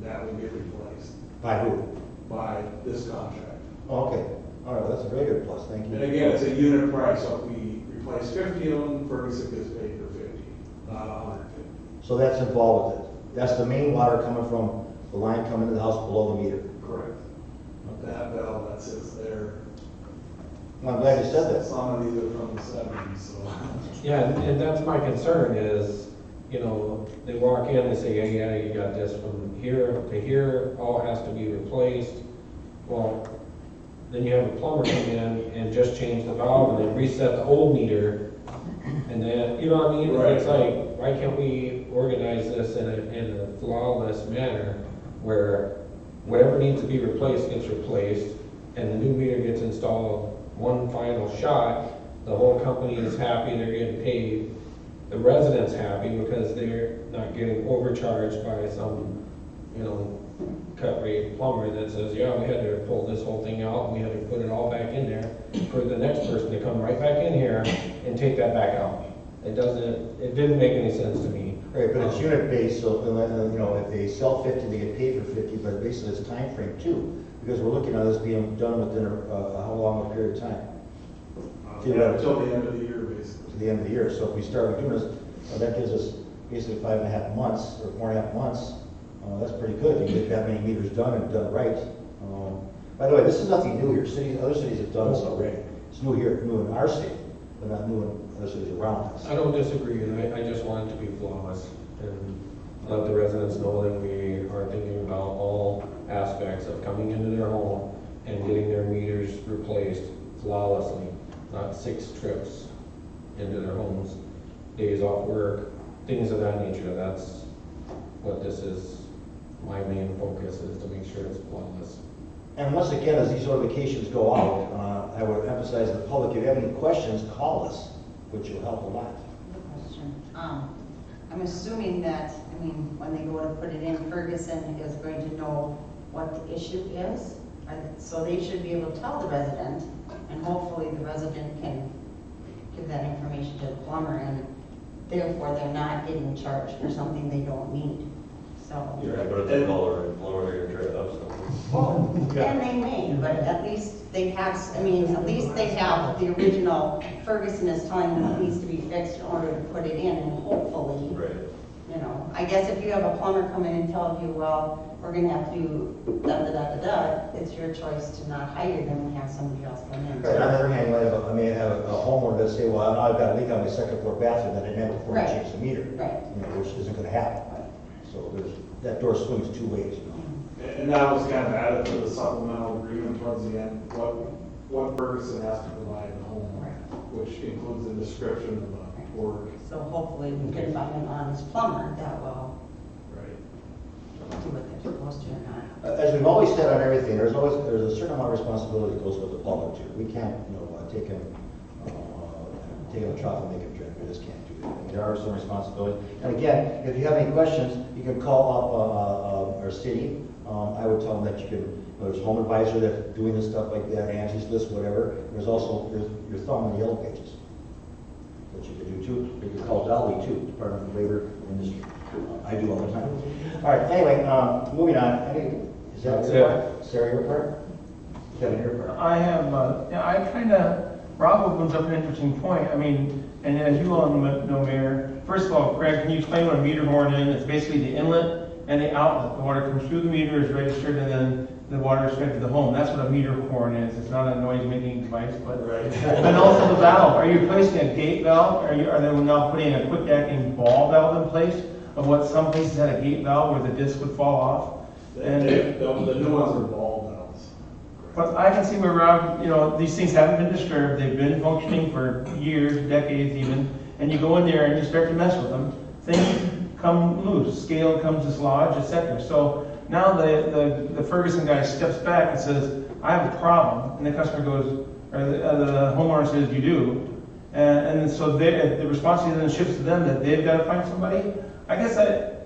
that will get replaced By who? by this contract. Oh, okay, all right, that's a very good plus, thank you. And again, it's a unit price, so if we replace 50 of them, Ferguson gets paid for 50, not 150. So that's involved with it. That's the main water coming from the line coming to the house below the meter. Correct. That valve that sits there. Well, I'm glad you said that. Some of these are from the 70s, so. Yeah, and that's my concern is, you know, they walk in, they say, yeah, you got this from here to here, all has to be replaced. Well, then you have a plumber come in and just change the valve and then reset the old meter. And then, you know what I mean? Right. It's like, why can't we organize this in a flawless manner where whatever needs to be replaced gets replaced and the new meter gets installed one final shot, the whole company is happy, they're getting paid. The resident's happy because they're not getting overcharged by some, you know, cut rate plumber that says, yeah, we had to pull this whole thing out and we had to put it all back in there for the next person to come right back in here and take that back out. It didn't make any sense to me. Right, but it's unit based, so, you know, if they sell 50, they get paid for 50, but basically it's time frame too, because we're looking at this being done within how long a period of time? Until the end of the year, basically. To the end of the year. So if we start doing this, that gives us basically 5.5 months or 4.5 months. That's pretty good. You get that many meters done and done right. By the way, this is nothing new here. Other cities have done this already. It's new here, new in our state, but not new in other cities around us. I don't disagree, and I just want it to be flawless and let the residents know that we are thinking about all aspects of coming into their home and getting their meters replaced flawlessly, not 6 trips into their homes, days off work, things of that nature. That's what this is. My main focus is to make sure it's flawless. And once again, as these notifications go out, I would emphasize to the public, if you have any questions, call us, which will help a lot. Question. I'm assuming that, I mean, when they go to put it in, Ferguson is going to know what the issue is. So they should be able to tell the resident, and hopefully the resident can give that information to the plumber, and therefore they're not getting charged for something they don't need. So. You're right, but if they call her and blow her, they're gonna try to up something. Well, and they may, but at least they have, I mean, at least they have the original, Ferguson is telling them it needs to be fixed in order to put it in, and hopefully, Right. you know, I guess if you have a plumber come in and tell you, well, we're gonna have to do da-da-da-da-da, it's your choice to not hire them and have somebody else come in. Right, on the other hand, I may have a homeowner that say, well, now I've got a leak on my second floor bathroom that I didn't have before I Right. changed the meter. Right. You know, which isn't gonna happen. So that door swings 2 ways, you know. And that was kind of added to the supplemental agreement towards the end, what Ferguson has to provide the homeowner, which includes a description of the work. So hopefully we can find an honest plumber that will Right. do what they're supposed to or not. As we've always said on everything, there's a certain amount of responsibility that goes with the public too. We can't, take him a trough and make him drink. We just can't do that. I mean, there are some responsibilities. And again, if you have any questions, you can call up our city. I would tell them that you can, there's home advisor that's doing this stuff like that, Angie's List, whatever. There's also your thumb on the yellow pages that you can do too. You can call Dolly too, Department of Labor Industry. I do all the time. All right, anyway, moving on. Is that That's your it. part? Sarah, your part? Kevin, your part? I have, I kind of, Rob opens up an interesting point. I mean, and as you all know, Mayor, first of all, Greg, can you explain what a meter horn is? It's basically the inlet and the outlet. The water comes through the meter, is registered, and then the water is fed to the home. That's what a meter horn is. It's not a noise-making device, but. Right. And also the valve. Are you replacing a gate valve? Are they now putting a quick-acting ball valve in place of what some places had a gate valve where the disc would fall off? The new ones are ball valves. But I can see where Rob, these things haven't been disturbed, they've been functioning for years, decades even, and you go in there and you start to mess with them, things come loose, scale comes dislodged, etc. So now the Ferguson guy steps back and says, I have a problem, and the customer goes, or the homeowner says, you do, and so the responsibility then shifts to them that they've got to find somebody. I guess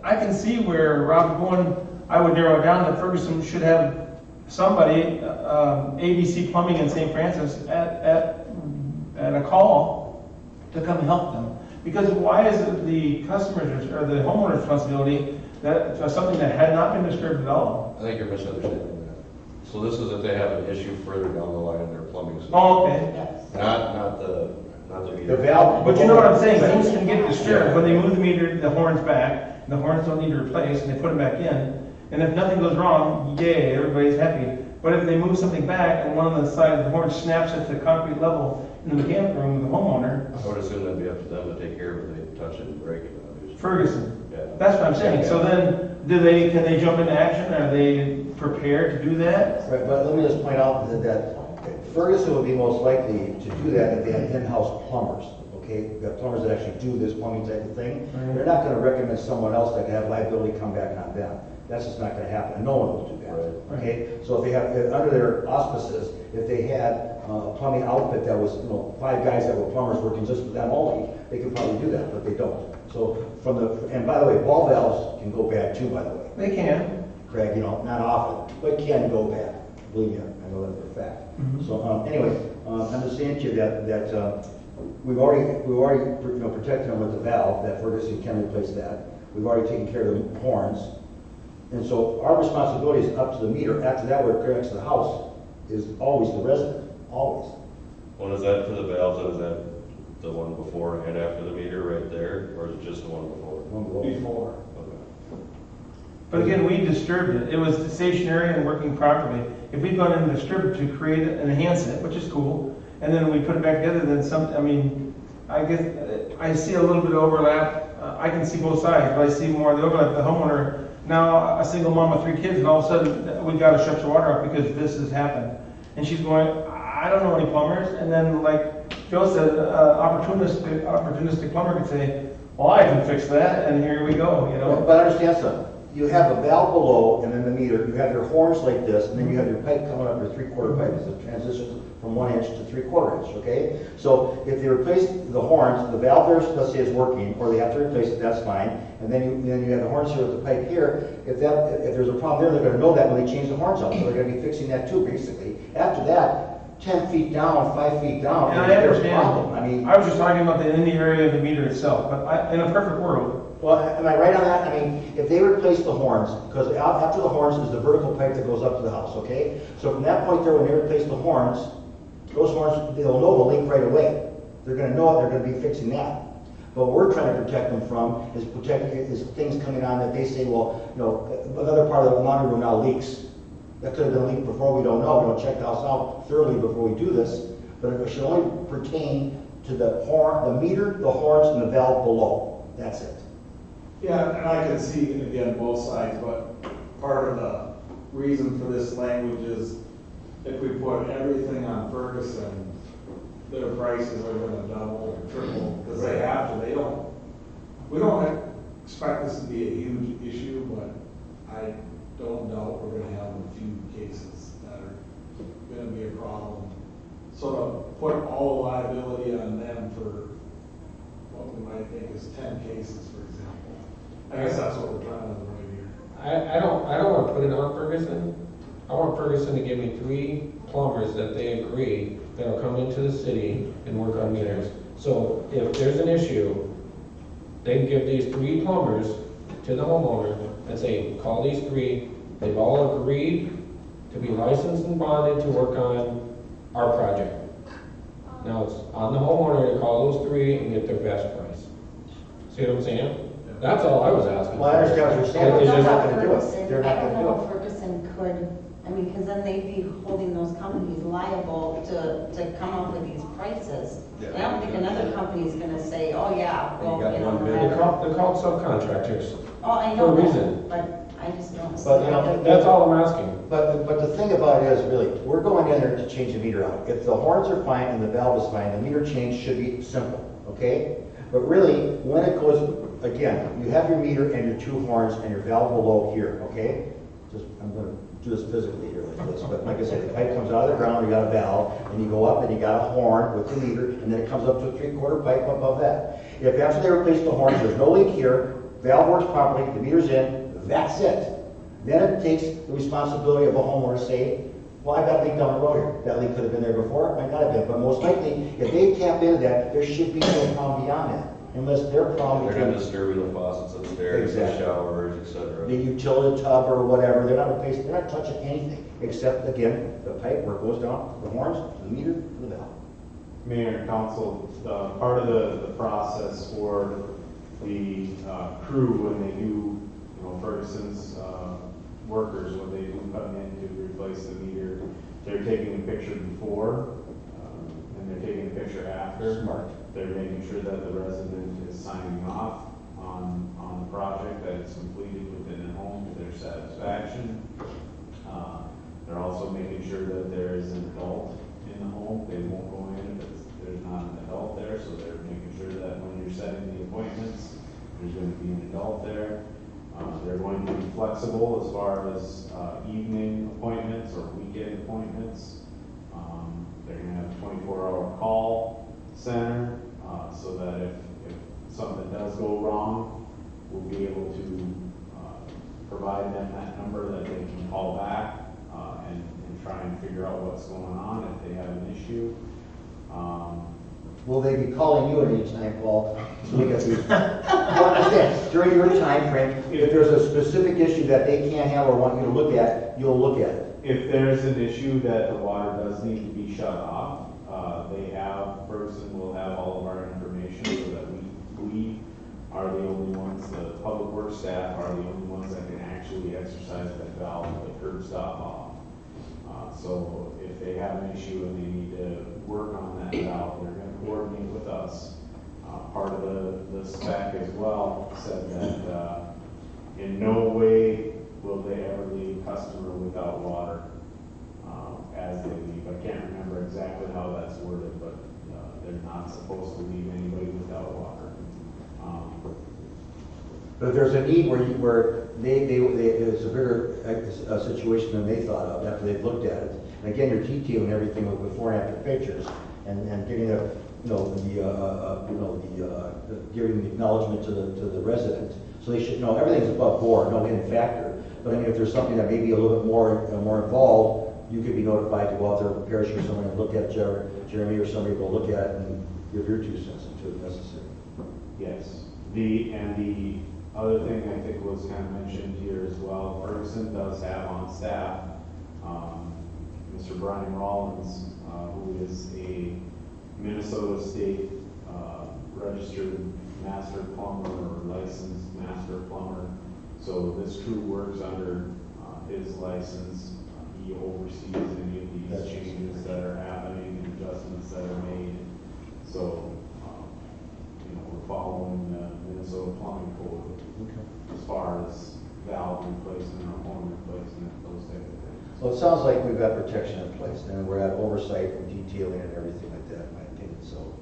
I can see where Rob's going. I would narrow it down that Ferguson should have somebody, ABC Plumbing in St. Francis, at a call to come help them. Because why is it the customer's or the homeowner's responsibility that something that had not been disturbed at all? I think you're misunderstanding that. So this is if they have an issue further down the line in their plumbing system. Oh, okay. Not the meter. The valve. But you know what I'm saying, things can get disturbed, when they move the meter, the horns back, and the horns don't need to replace, and they put them back in, and if nothing goes wrong, yay, everybody's happy. But if they move something back, and one of the sides of the horn snaps at the concrete level in the mechanic room with the homeowner, I would assume that'd be up to them to take care of it, they touch it and break it, obviously. Ferguson, Yeah. that's what I'm saying, so then, can they jump into action, are they prepared to do that? Right, but let me just point out that Ferguson would be most likely to do that if they had in-house plumbers, okay? We've got plumbers that actually do this plumbing type of thing. Right. They're not gonna recommend someone else that could have liability come back on them. That's just not gonna happen, and no one will do that, Right. okay? So if they have, under their auspices, if they had a plumbing outfit that was, 5 guys that were plumbers working just for them only, they could probably do that, but they don't. So and by the way, ball valves can go bad too, by the way. They can. Craig, not often, but can go bad. Believe me, I know that for a fact. Mhm. So anyway, I'm just saying to you that we've already protected them with the valve, that Ferguson can replace that. We've already taken care of the horns. And so our responsibility is up to the meter. After that, where it connects to the house is always the resident, always. Well, is that for the valves, and is that the one before and after the meter right there, or is it just the one before? One below. Before. Okay. But again, we disturbed it. It was stationary and working properly. If we'd gone in and disturbed it to create and enhance it, which is cool, and then we put it back together, then I guess, I see a little bit of overlap. I can see both sides, but I see more of the overlap. The homeowner, now a single mom with 3 kids, and all of a sudden, we gotta shut your water off because this has happened. And she's going, I don't know any plumbers. And then, like Joe said, opportunistic plumber could say, well, I can fix that, and here we go, But understand something. You have a valve below, and then the meter. You have your horns like this, and then you have your pipe coming up, your 3/4 pipe. It's a transition from 1 inch to 3/4 inch. Okay. So if they replace the horns, the valve there, let's say, is working, or they have to replace it. That's fine. And then you have the horns here with the pipe here. If there's a problem there, they're going to know that when they change the horns out. So they're going to be fixing that too, basically. After that, 10 feet down, 5 feet down, And I there's a understand. problem. I was just talking about in the area of the meter itself, but in a perfect world. Well, am I right on that? If they replace the horns, because after the horns is the vertical pipe that goes up to the house, okay? So from that point there, when they replace the horns, those horns, they'll know the leak right away. They're gonna know it, they're gonna be fixing that. But what we're trying to protect them from is things coming on that they say, well, another part of the laundry room now leaks. That could have been a leak before, we don't know. We don't check the house out thoroughly before we do this. But it should only pertain to the meter, the horns, and the valve below. That's it. Yeah, and I can see, again, both sides, but part of the reason for this language is if we put everything on Ferguson, their prices are gonna double or triple, because they have to, we don't expect this to be a huge issue, but I don't doubt we're gonna have a few cases that are gonna be a problem. So to put all the liability on them for what we might think is 10 cases, for example. I guess that's what we're trying to avoid here. I don't want to put it on Ferguson. I want Ferguson to give me 3 plumbers that they agree that'll come into the city and work on meters. So if there's an issue, they can give these 3 plumbers to the homeowner and say, call these 3. They've all agreed to be licensed and bonded to work on our project. Now it's on the homeowner to call those 3 and get their best price. See what I'm saying? That's all I was asking. Well, I understand what you're saying, but It's they're just- not gonna do it. Ferguson, They're not I don't gonna know do if Ferguson could, because then they'd be holding those companies liable to come up with these prices. And I don't think another company's gonna say, oh yeah, well, You got one no bid. matter. They're called subcontractors. Oh, I For know a that, reason. but I just don't But, you know, That's all I'm asking. But the thing about it is, really, we're going in there to change the meter out. If the horns are fine and the valve is fine, the meter change should be simple, okay? But really, when it goes, again, you have your meter and your two horns and your valve below here, okay? Just, I'm gonna do this physically here like this, but like I said, the pipe comes out of the ground, you got a valve, and you go up and you got a horn with the meter, and then it comes up to a 3/4 pipe above that. If after they replace the horns, there's no leak here, valve works properly, the meter's in, that's it. Then it takes the responsibility of a homeowner to say, well, I got a leak down the road here. That leak could have been there before, it might not have been, but most likely, if they tap into that, there should be no problem beyond that. Unless their problem They're not becomes disturbing the faucets upstairs, the Exactly. showers, et cetera. the utility tub or whatever, they're not replacing, they're not touching anything, except, again, the pipe where it goes down, the horns, to the meter, to the valve. Mayor and council, part of the process for the crew when they do, Ferguson's workers, when they do come in to replace the meter, they're taking a picture before and they're taking a picture after. Smart. They're making sure that the resident is signing off on the project, that it's completed within their home to their satisfaction. They're also making sure that there is an adult in the home. They won't go in if there's not an adult there, so they're making sure that when you're setting the appointments, there's going to be an adult there. They're going to be flexible as far as evening appointments or weekend appointments. They're going to have a 24-hour call center so that if something does go wrong, we'll be able to provide them that number that they can call back and try and figure out what's going on if they have an issue. Will they be calling you at any time, Paul? to look at these? Well, again, during your time frame, if there's a specific issue that they can't have or want you to look at, you'll look at it. If there's an issue that the water does need to be shut off, Ferguson will have all of our information so that we are the only ones, the public works staff are the only ones that can actually exercise that valve, the curb stop off. So if they have an issue and they need to work on that valve, they're going to coordinate with us. Part of the spec as well said that in no way will they ever leave a customer without water as they leave. I can't remember exactly how that's worded, but they're not supposed to leave anybody without water. But if there's a need where it's a bigger situation than they thought of after they've looked at it. And again, you're detailing everything with before and after pictures and getting giving the acknowledgement to the resident. So they should know everything's above board, no hidden factor. But I mean, if there's something that may be a little bit more involved, you could be notified to go out there, parish or someone and look at it, Jeremy or somebody will look at it and give your 2 cents into it if necessary. Yes. The other thing I think was kind of mentioned here as well, Ferguson does have on staff Mr. Brian Rollins, who is a Minnesota State registered master plumber or licensed master plumber. So this crew works under his license. He oversees any of these changes that are happening and adjustments that are made. So, we're following the Minnesota Plumbing Code as far as valve replacement or horn replacement, those type of things. So it sounds like we've got protection in place, and we're at oversight and detailing and everything like that, in my opinion. So,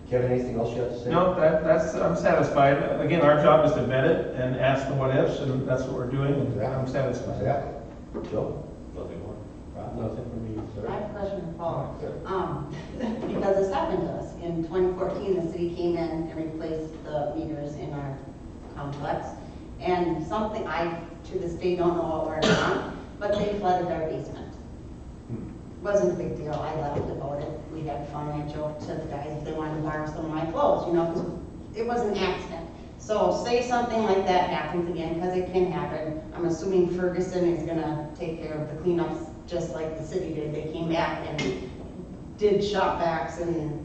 Kevin, anything else you have to say? No, I'm satisfied. Again, our job is to vet it and ask the what ifs, and that's what we're doing, and I'm satisfied. Exactly. Joe? Nothing more. Nothing from me, I sir. have a question for Paul. Because this happened to us. In 2014, the city came in and replaced the meters in our complex. And something, I to this day don't know what went on, but they flooded our basement. Wasn't a big deal. I laughed about it. We had fun. I joked to the guys if they wanted to borrow some of my clothes, because it was an accident. So say something like that happens again, because it can happen. I'm assuming Ferguson is going to take care of the cleanups just like the city did. They came back and did shop backs and,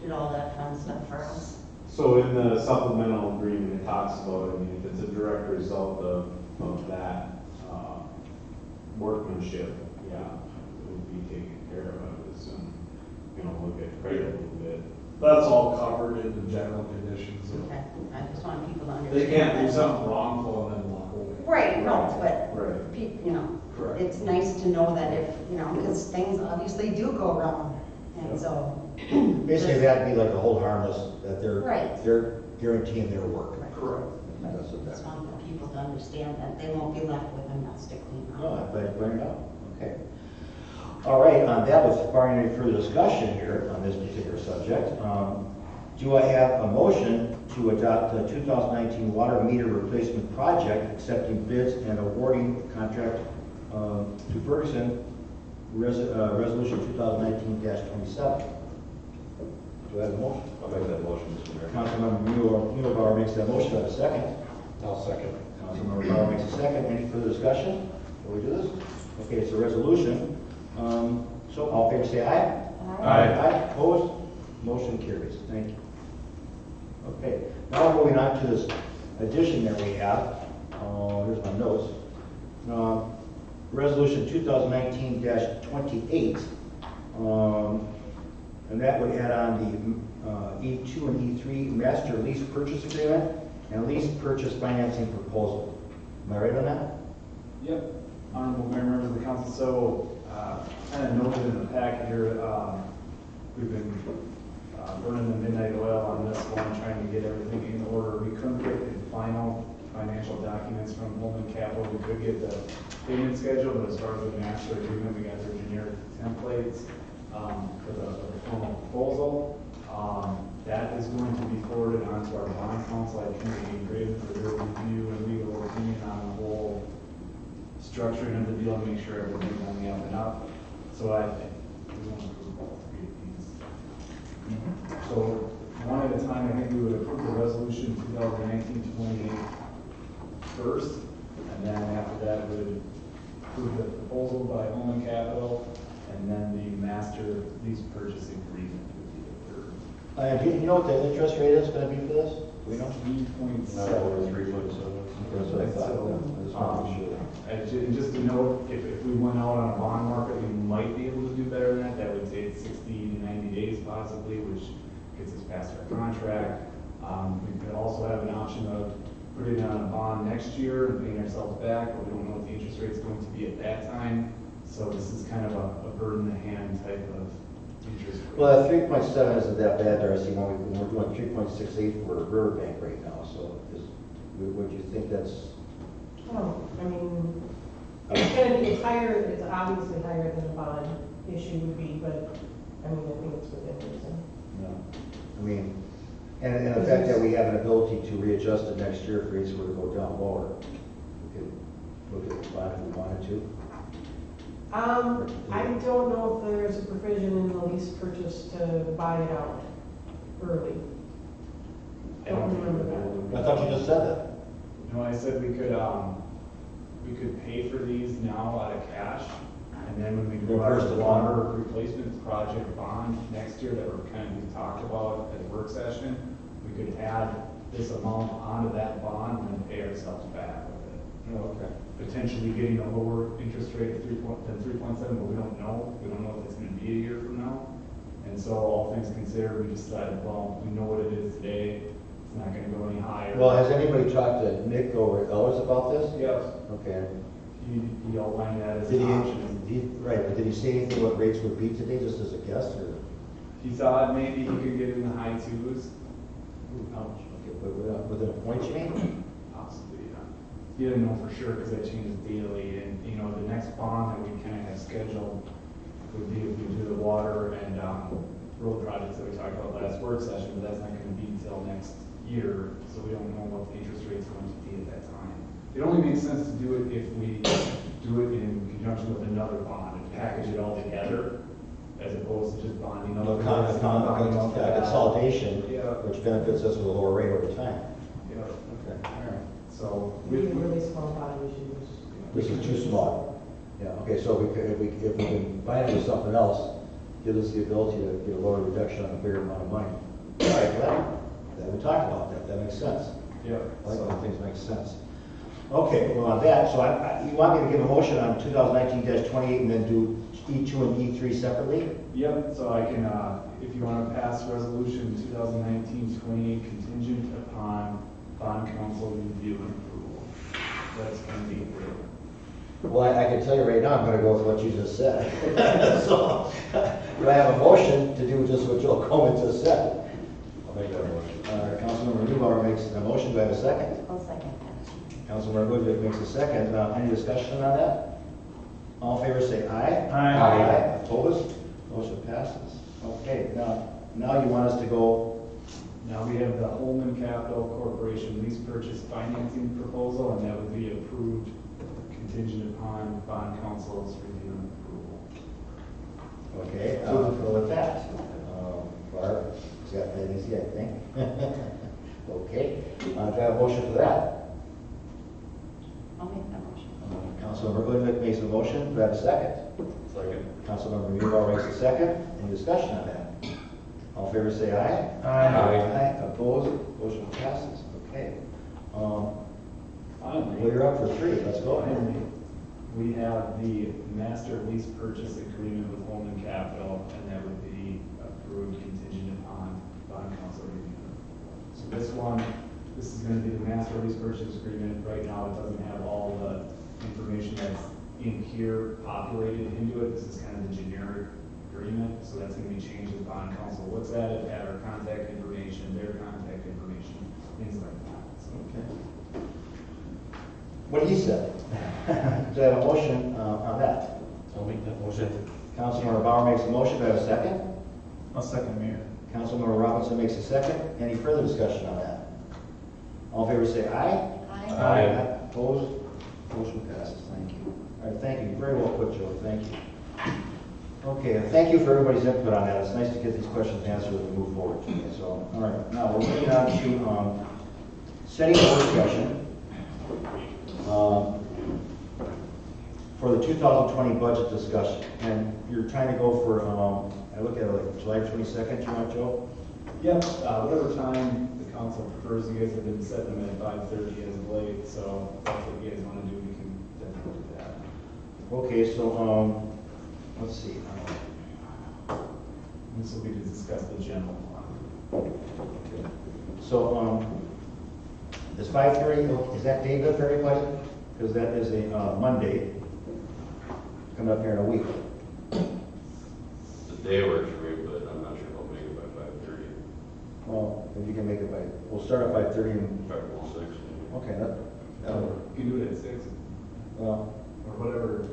did all that fun stuff for us. So in the supplemental agreement, it talks about, if it's a direct result of that workmanship, yeah, it would be taken care of, I would assume. Look at credit a little bit. That's all covered in the general conditions. Okay, I just want people to They understand. can't do that. something wrongful and then walk away. Right, Right, no, but, Right. you know, Correct. it's nice to know that if, you know, because things obviously do go wrong. And so. Basically, that'd be like a hold harmless, that Right. they're guaranteeing their work. Correct. That's what Just that. want the people to understand that they won't be left with a mess to clean up. No, I'm glad you pointed it out. Okay. All right, that was barring any further discussion here on this particular subject. Do I have a motion to adopt the 2019 water meter replacement project, accepting bids and awarding contract to Ferguson, resolution 2019-27? Do I have a motion? I'll make that motion, Mr. Mayor. Councilmember Muehlbauer makes that motion. Do I have a second? I'll second. Councilmember Bauer makes a second. Any further discussion? Will we do this? Okay, it's a resolution. So all in favor say aye. Aye. Opposed? Motion carries. Thank you. Okay, now we're moving on to this addition that we have. Here's my notes. Resolution 2019-28. And that would add on the E2 and E3 master lease purchase agreement and lease purchase financing proposal. Am I right on that? Yep. Honorable Mayor, members of the council, so kind of noted in the packet here, we've been burning the midnight oil on this one, trying to get everything in order. We couldn't get the final financial documents from Holman Capital. We could get the payment schedule, but as far as the master agreement, we got their generic templates for the formal proposal. That is going to be forwarded on to our bond counsel at Kennedy and Graven for their review and legal opinion on the whole structuring of the deal to make sure everything's on the up and up. So we want to approve all three of these. So one at a time, I think we would approve the resolution 2019-28 first, and then after that, we would approve the proposal by Holman Capital, and then the master lease purchase agreement would be the third. Do you know what the interest rate is going to be for this? Do we know? 3.7. Not over 3.7. That's what I thought. I just wanted to be sure. And just to note, if we went out on a bond market, we might be able to do better than that. That would take 60 to 90 days possibly, which gets us past our contract. We could also have an option of putting it on a bond next year and paying ourselves back, but we don't know what the interest rate is going to be at that time. So this is kind of a bird in the hand type of interest rate. Well, that 3.7 isn't that bad, Darcy, when we're doing 3.68 for Riverbank right now, so would you think that's? Oh, I mean, it's higher, it's obviously higher than a bond issue would be, but I mean, I think it's within reason. No. I mean, and the fact that we have an ability to readjust it next year if rates were to go down lower, we could look at the bond if we wanted to. I don't know if there's a provision in the lease purchase to buy it out early. Don't remember that. I thought you just said that. No, I said we could pay for these now out of cash, and then when we do our Reverse the water replacement project bond next year that we're kind of talked about at the work session, we could add this amount onto that bond and then pay ourselves back with it. Oh, okay. Potentially getting a lower interest rate of 3.7, but we don't know. We don't know if it's going to be a year from now. And so all things considered, we decided, well, we know what it is today. It's not going to go any higher. Well, has anybody talked to Nick over at Ellis about this? Yes. Okay. He outlined that as Did an option. right, but did he say anything what rates would be today, just as a guess, or? He thought maybe he could get in the high twos. Ouch. Okay, but within a point, you mean? Possibly, yeah. He didn't know for sure because that changes daily. And, you know, the next bond that we kind of have scheduled would be if we do the water and road projects that we talked about last work session, but that's not going to be until next year. So we don't know what the interest rate is going to be at that time. It only makes sense to do it if we do it in conjunction with another bond and package it all together, as opposed to just bonding up. Consolidation, Yeah. which benefits us with a lower rate over time. Yeah. Okay, all right. So Maybe a really small bond we should use. This is too small. Yeah, okay, so if we can bind it with something else, give us the ability to get a lower reduction on a bigger amount of money. All right, well, we talked about that, that makes sense. yeah. I like when things make sense. Okay, well, on that, so you want me to give a motion on 2019-28 and then do E2 and E3 separately? Yep, so I can, if you want to pass resolution 2019-28 contingent upon bond council review and approval. that's going to be great. Well, I can tell you right now, I'm gonna go with what you just said. So, do I have a motion to do just what Joe Coleman just said? I'll make that motion. Councilmember Newbauer makes a motion, do I have a second? I'll second that. Councilmember Ludwig makes a second, any discussion on that? All in favor say aye. Aye. Opposed? Motion passes. Okay, now you want us to go, Now we have the Holman Capital Corporation lease purchase financing proposal, and that would be approved contingent upon bond council's review and approval. okay, I'll go with that. Barb, has got that easy, I think. Okay, do I have a motion for that? I'll make that motion. Councilmember Ludwig makes a motion, do I have a second? Second. Councilmember Newbauer makes a second, any discussion on that? All in favor say aye. Aye. Opposed, motion passes, okay. Well, Finally, you're up for three, let's go. we have the master lease purchase agreement with Holman Capital, and that would be approved contingent upon bond council review. So this is going to be the master lease purchase agreement. Right now, it doesn't have all the information that's in here populated into it. This is kind of the generic agreement, so that's going to be changed as bond council looks at it, add our contact information, their contact information, things like that. So, Okay. What he said. Do I have a motion on that? I'll make that motion. Councilmember Bauer makes a motion, do I have a second? I'll second, Mayor. Councilmember Robinson makes a second. Any further discussion on that? All in favor say aye. Aye. Opposed? Motion passes, thank you. All right, thank you, very well put, Joe, thank you. Okay, thank you for everybody's input on that. It's nice to get these questions answered as we move forward. So, all right, now we're moving on to setting the work session for the 2020 budget discussion. And you're trying to go for, I look at it like July 22nd, you want, Joe? Yep, whatever time the council prefers. You guys have been setting them at 5:30 as of late, so if that's what you guys want to do, we can definitely do that. Okay, so, let's see. This will be to discuss the general fund. So, is 5:30, is that day good for everybody? Because that is a Monday, coming up here in a week. The day works for me, but I'm not sure if I'll make it by 5:30. Well, if you can make it by, we'll start at 5:30 and, 5:06 maybe. okay, that'll work. You can do it at 6, Well, or whatever.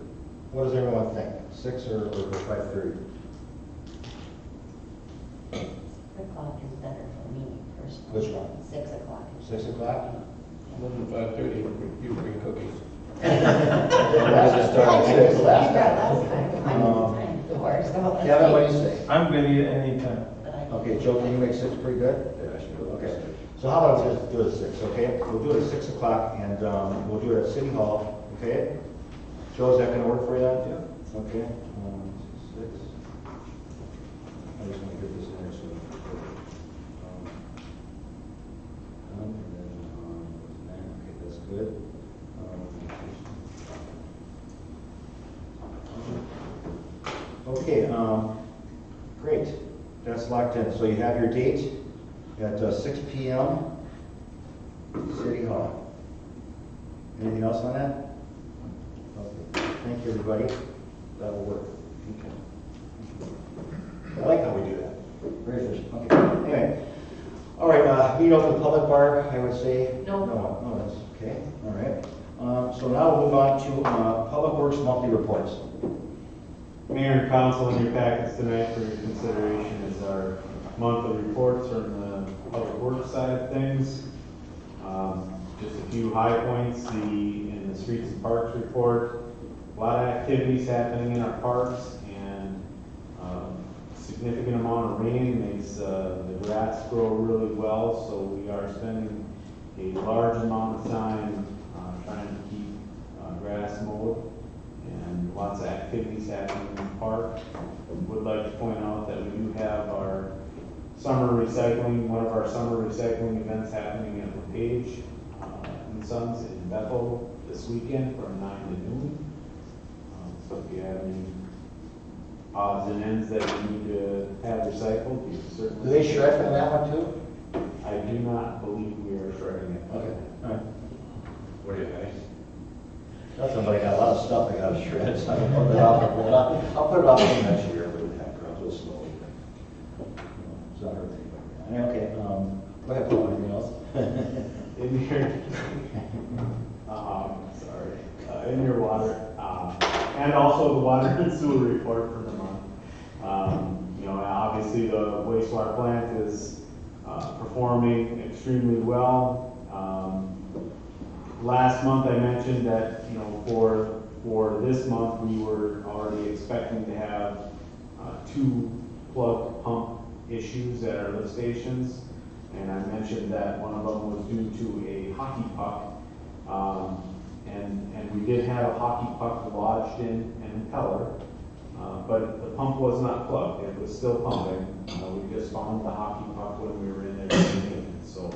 what does everyone think? 6 or 5:30? 6 o'clock is better for me personally. Which one? 6 o'clock. 6 o'clock? More than 5:30, you bring cookies. Let's just start at 6 last time. Kevin, what do you say? I'm good at any time. Okay, Joe, can you make 6 pretty good? Yeah, I should be able to. Okay, so how about we just do it at 6, okay? We'll do it at 6 o'clock, and we'll do it at City Hall, okay? Joe, is that gonna work for you? Yeah. Okay, 6. I just wanna get this in there so. And then, okay, that's good. Okay, great, that's locked in. So you have your date at 6 PM, City Hall. Anything else on that? Okay, thank you, everybody. That will work. Okay. I like how we do that. Very efficient. Okay, anyway. All right, meeting open to the public, Barb, I would say? No. No, that's okay, all right. So now we'll move on to Public Works monthly reports. Mayor and council, in your packets tonight for your consideration is our monthly reports on the public works side of things. Just a few high points, in the streets and parks report, a lot of activities happening in our parks, and significant amount of rain makes the grass grow really well, so we are spending a large amount of time trying to keep grass mowed, and lots of activities happening in the park. Would like to point out that we do have our summer recycling, one of our summer recycling events happening at LePage and Sons in Bethel this weekend from 9 to noon. So if you have any odds and ends that you need to have recycled, you certainly. Do they shred from that one too? I do not believe we are shredding it. Okay, all right. What do you think? Tell somebody I got a lot of stuff I gotta shred, so I can put it off, I'll put it off till next year, but that grows real slowly. It's not hurting anybody. Okay, go ahead, Paul, anything else? In your, in your water, and also the water and sewer report for the month. You know, obviously the wastewater plant is performing extremely well. Last month I mentioned that, you know, for this month, we were already expecting to have 2 plug pump issues at our lift stations. And I mentioned that one of them was due to a hockey puck. And we did have a hockey puck lodged in an impeller, but the pump was not plugged. It was still pumping. We just found the hockey puck when we were in there doing it. So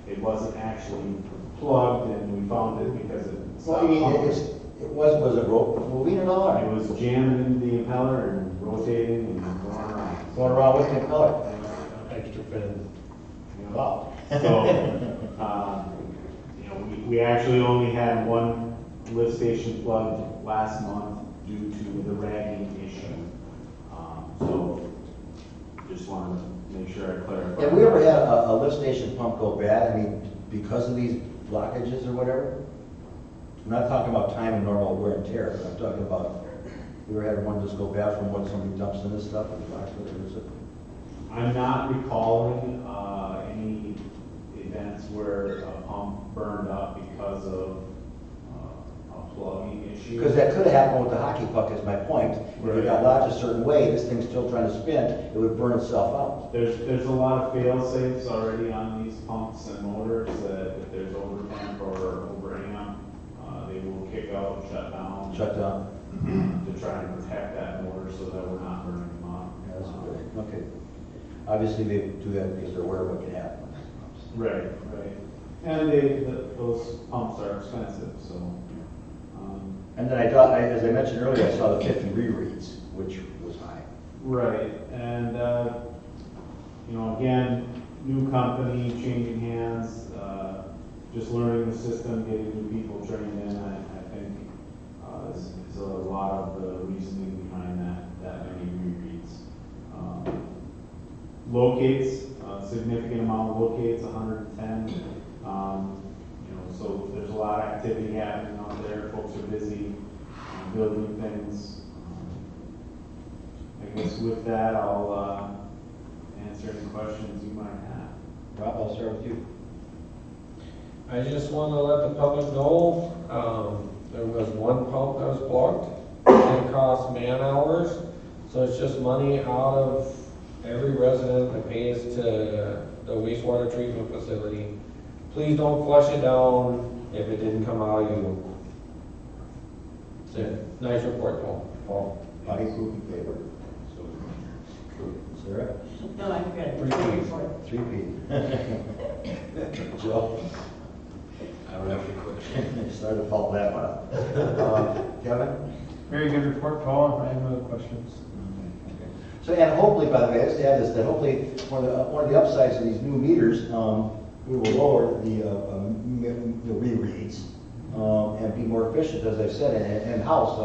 it wasn't actually plugged, and we found it because it stopped pumping. Was it moving at all? It was jammed into the impeller and rotating and going around. Going around with the impeller? Extra fin. Wow. So, you know, we actually only had 1 lift station plugged last month due to the ragging issue. So, just wanted to make sure I clarified. Have we ever had a lift station pump go bad, I mean, because of these blockages or whatever? I'm not talking about time and normal wear and tear, but I'm talking about, we ever had one just go bad from what somebody dumps in this stuff and blocks it, or is it? I'm not recalling any events where a pump burned up because of a plugging issue. Because that could have happened with the hockey puck, is my point. If it got lodged a certain way, this thing's still trying to spin, it would burn itself out. There's a lot of fail safes already on these pumps and motors that if there's overtemp or overamp, they will kick out and shut down. Shut down. To try and protect that motor so that we're not burning them up. Yeah, that's great. Okay. Obviously, they do that because they're aware of what can happen. Right. And those pumps are expensive, so. And then as I mentioned earlier, I saw the 50 rereads, which was high. Right, and, you know, again, new company, changing hands, just learning the system, getting new people trained in, I think, is a lot of the reasoning behind that many rereads. Locates, significant amount of locates, 110. You know, so there's a lot of activity happening out there. Folks are busy building things. I guess with that, I'll answer any questions you might have. Rob, I'll start with you. I just want to let the public know, there was 1 pump that was blocked. It cost man hours, so it's just money out of every resident that pays to the wastewater treatment facility. Please don't flush it down if it didn't come out of you. That's it. Nice report, Paul. Body group in favor. Sarah? No, I'm good. 3P. Joe? I don't have any questions. Started to follow that one up. Kevin? Very good report, Paul. I have no questions. So, and hopefully, by the way, I just add this, that hopefully one of the upsides of these new meters, we will lower the rereads and be more efficient, as I've said, in-house.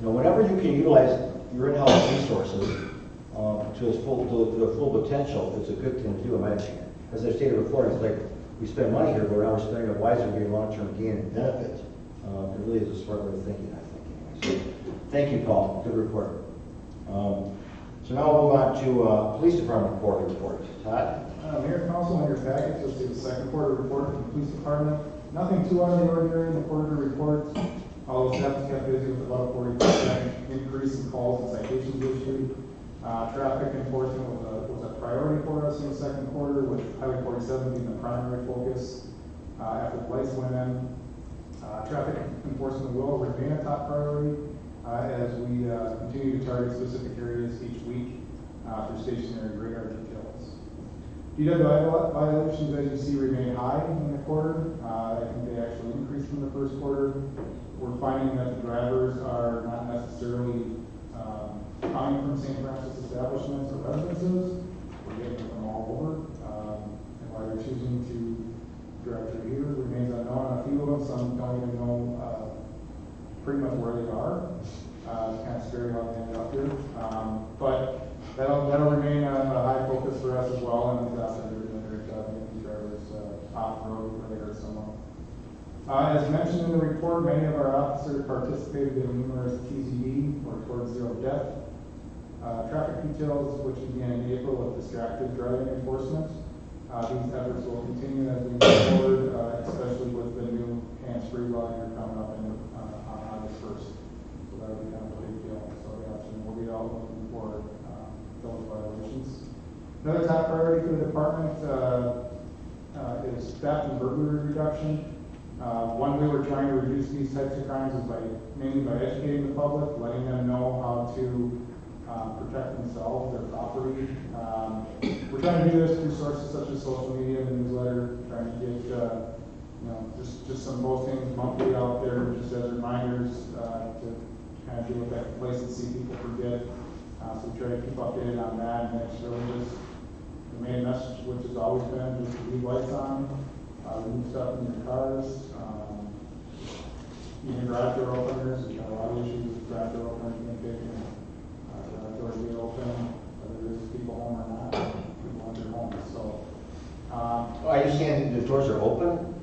You know, whenever you can utilize your in-house resources to the full potential, it's a good thing to do, in my opinion. As I've stated before, it's like we spend money here, but now we're spending it wisely, getting long-term gain and benefit. It really is a smart way of thinking, I think. Anyway. So, thank you, Paul. Good report. So now we'll move on to Police Department quarterly report. Todd? Mayor, Council, on your package, you'll see the second quarter report from the Police Department. Nothing too out of the ordinary in the quarterly report. All the staff is kept busy with about a 40% increase in calls and citations issued. Traffic enforcement was a priority for us in the second quarter, with Highway 47 being the primary focus after the lights went in. Traffic enforcement will remain a top priority as we continue to target specific areas each week through stationary radar details. DWI violations, as you see, remain high in the quarter. I think they actually increased from the first quarter. We're finding that the drivers are not necessarily coming from St. Francis establishments or residences. We're getting them from all over. And why they're choosing to drive through here remains unknown. A few of them, some don't even know pretty much where they are. Kind of scary how they ended up here. But that'll remain a high focus for us as well, and these officers are doing a great job getting these drivers off the road where they hurt someone. As mentioned in the report, many of our officers participated in numerous TZD, or towards zero death, traffic details, which began in April with distracted driving enforcement. These efforts will continue as we move forward, especially with the new hands-free law here coming up on August 1st. So that'll be kind of a big deal. So the option will be out looking for those violations. Another top priority for the department is theft and burglary reduction. One way we're trying to reduce these types of crimes is mainly by educating the public, letting them know how to protect themselves, their property. We're trying to do this through sources such as social media and newsletter, trying to get just some postings monthly out there, just as reminders to kind of deal with that complacency people forget. So we try to keep updated on that, and it's really just the main message, which has always been just leave lights on, remove stuff in your cars, even garage door openers. We've got a lot of issues with garage door openers being taken. Garage doors being open, whether there's people home or not, people in their homes. So, Are you saying the doors are open?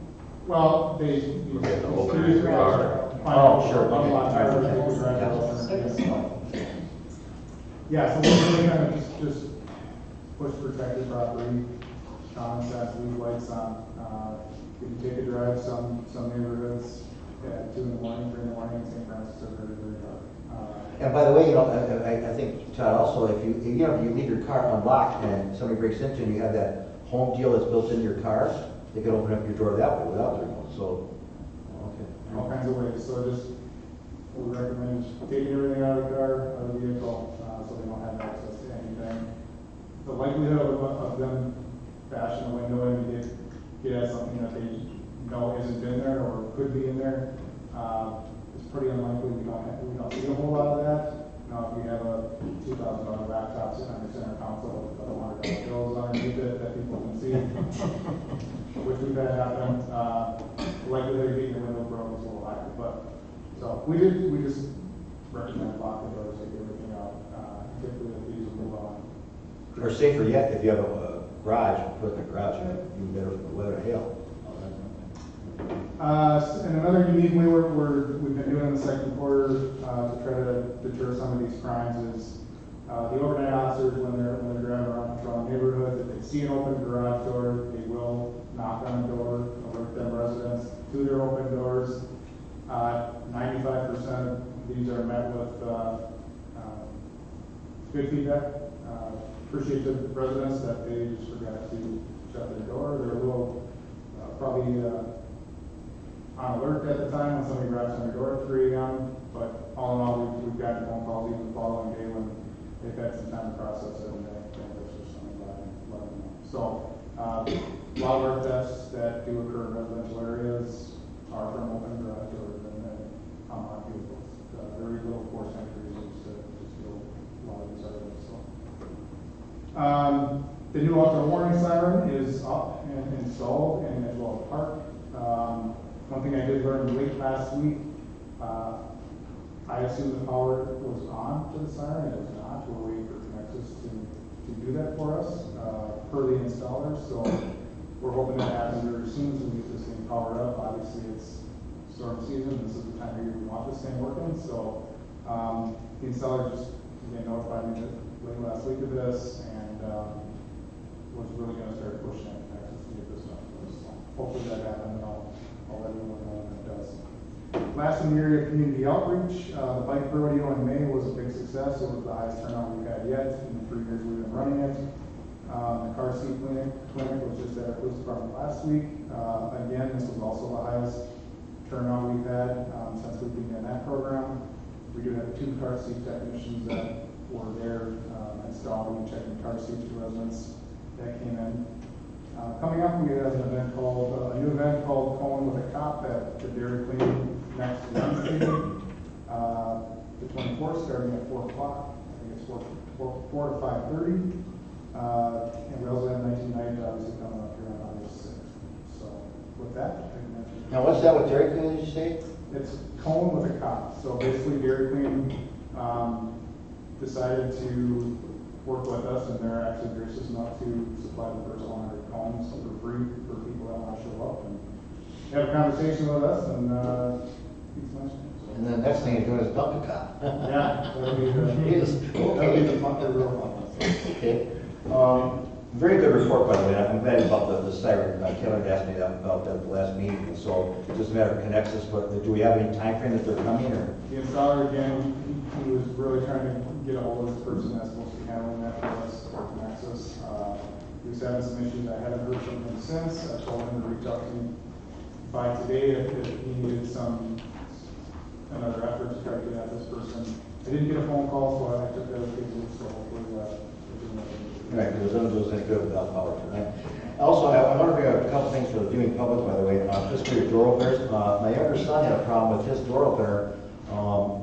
well, they Okay, the opener car. Oh, sure. Unlock Okay. doors, take the garage door opener. Yeah, so we're really kind of just push protected property, common sense, leave lights on. We can take a drive, some neighborhoods at 2 in the morning, 3 in the morning in St. Francis are very, very dark. And by the way, I think, Todd, also, if you leave your car unlocked and somebody breaks into it, and you have that home deal that's built into your car, they can open up your door that way without the remote, so, okay. All kinds of ways, so just, we recommend taking everything out of the car, out of the vehicle, so they don't have access to anything. The likelihood of them bashing the window and get at something that they know isn't in there or could be in there, is pretty unlikely. We don't see a whole lot of that. Now, if you have a $2,000 laptop sitting on your center console with a couple $100 bills underneath it that people can see, which we've had happen, the likelihood of getting your window broken is a little higher. But so we just recommend lock the doors, take everything out. Typically, these will move on. Or safer yet, if you have a garage, put it in the garage, even better for the weather and hail. And another unique way we've been doing in the second quarter to try to deter some of these crimes is the overnight officers, when they're driving around patrolling neighborhoods, if they see an open garage door, they will knock on the door, alert them residents to their open doors. 95% of these are met with good feedback. Appreciate the residents that they just forgot to shut their door. They're a little probably on alert at the time when somebody raps on their door at 3 a.m. But all in all, we've gotten phone calls even the following day when they've had some time to process it and there's just something let them know. So a lot of our thefts that do occur in residential areas are from open garage doors and unlocked vehicles. Very little force entry used to steal a lot of these items. So. The new outdoor warning siren is up and installed in Edgewell Park. One thing I did learn late last week, I assumed the power was on to the siren. It was not. We're waiting for Connexus to do that for us per the installer. So we're hoping that happens very soon so we get this thing powered up. Obviously, it's storm season. This is the time of year we want this thing working. So the installer just notified me late last week of this and was really going to start pushing at Connexus to get this done. So hopefully that happens, and I'll let everyone know when it does. Last in the area, community outreach. The bike rodeo in May was a big success. It was the highest turnout we've had yet in the 3 years we've been running it. The car seat clinic was just at our police department last week. Again, this was also the highest turnout we've had since we began that program. We do have 2 car seat technicians that were there installing and checking car seats for residents that came in. Coming up, we have a new event called Calling with a Cop at the Dairy Queen next Wednesday, the 24th, starting at 4 o'clock. I think it's 4 to 5:30. And we also have 1990 obviously coming up here on August 6th. So with that, I can mention. Now, what's that with Dairy Queen, did you say? It's cone with a cop. So basically Dairy Queen decided to work with us, and they're actually gracious enough to supply the first 100 cones for free for people that want to show up and have a conversation with us and eat some ice cream. And then the next thing you're doing is dunk a cop. Yeah, that'll be the, Jesus, that'll be okay. the fun, the real fun. Okay. Very good report, by the way. I'm glad about the siren. Kevin asked me about that at the last meeting, and so it's just a matter of connects us, but do we have any time frame that they're coming, or? The installer, again, he was really trying to get a hold of this person that's supposed to be handling that for us, or Nexus. He was having some issues. I haven't heard from him since. I told him to reach out to me by today if he needed another effort to try to get at this person. I didn't get a phone call, so I took that as a good news, so hopefully, Right, because none of those any good without power tonight. Also, I want to bring up a couple things for the viewing public, by the way, just for your door openers. My younger son had a problem with his door opener,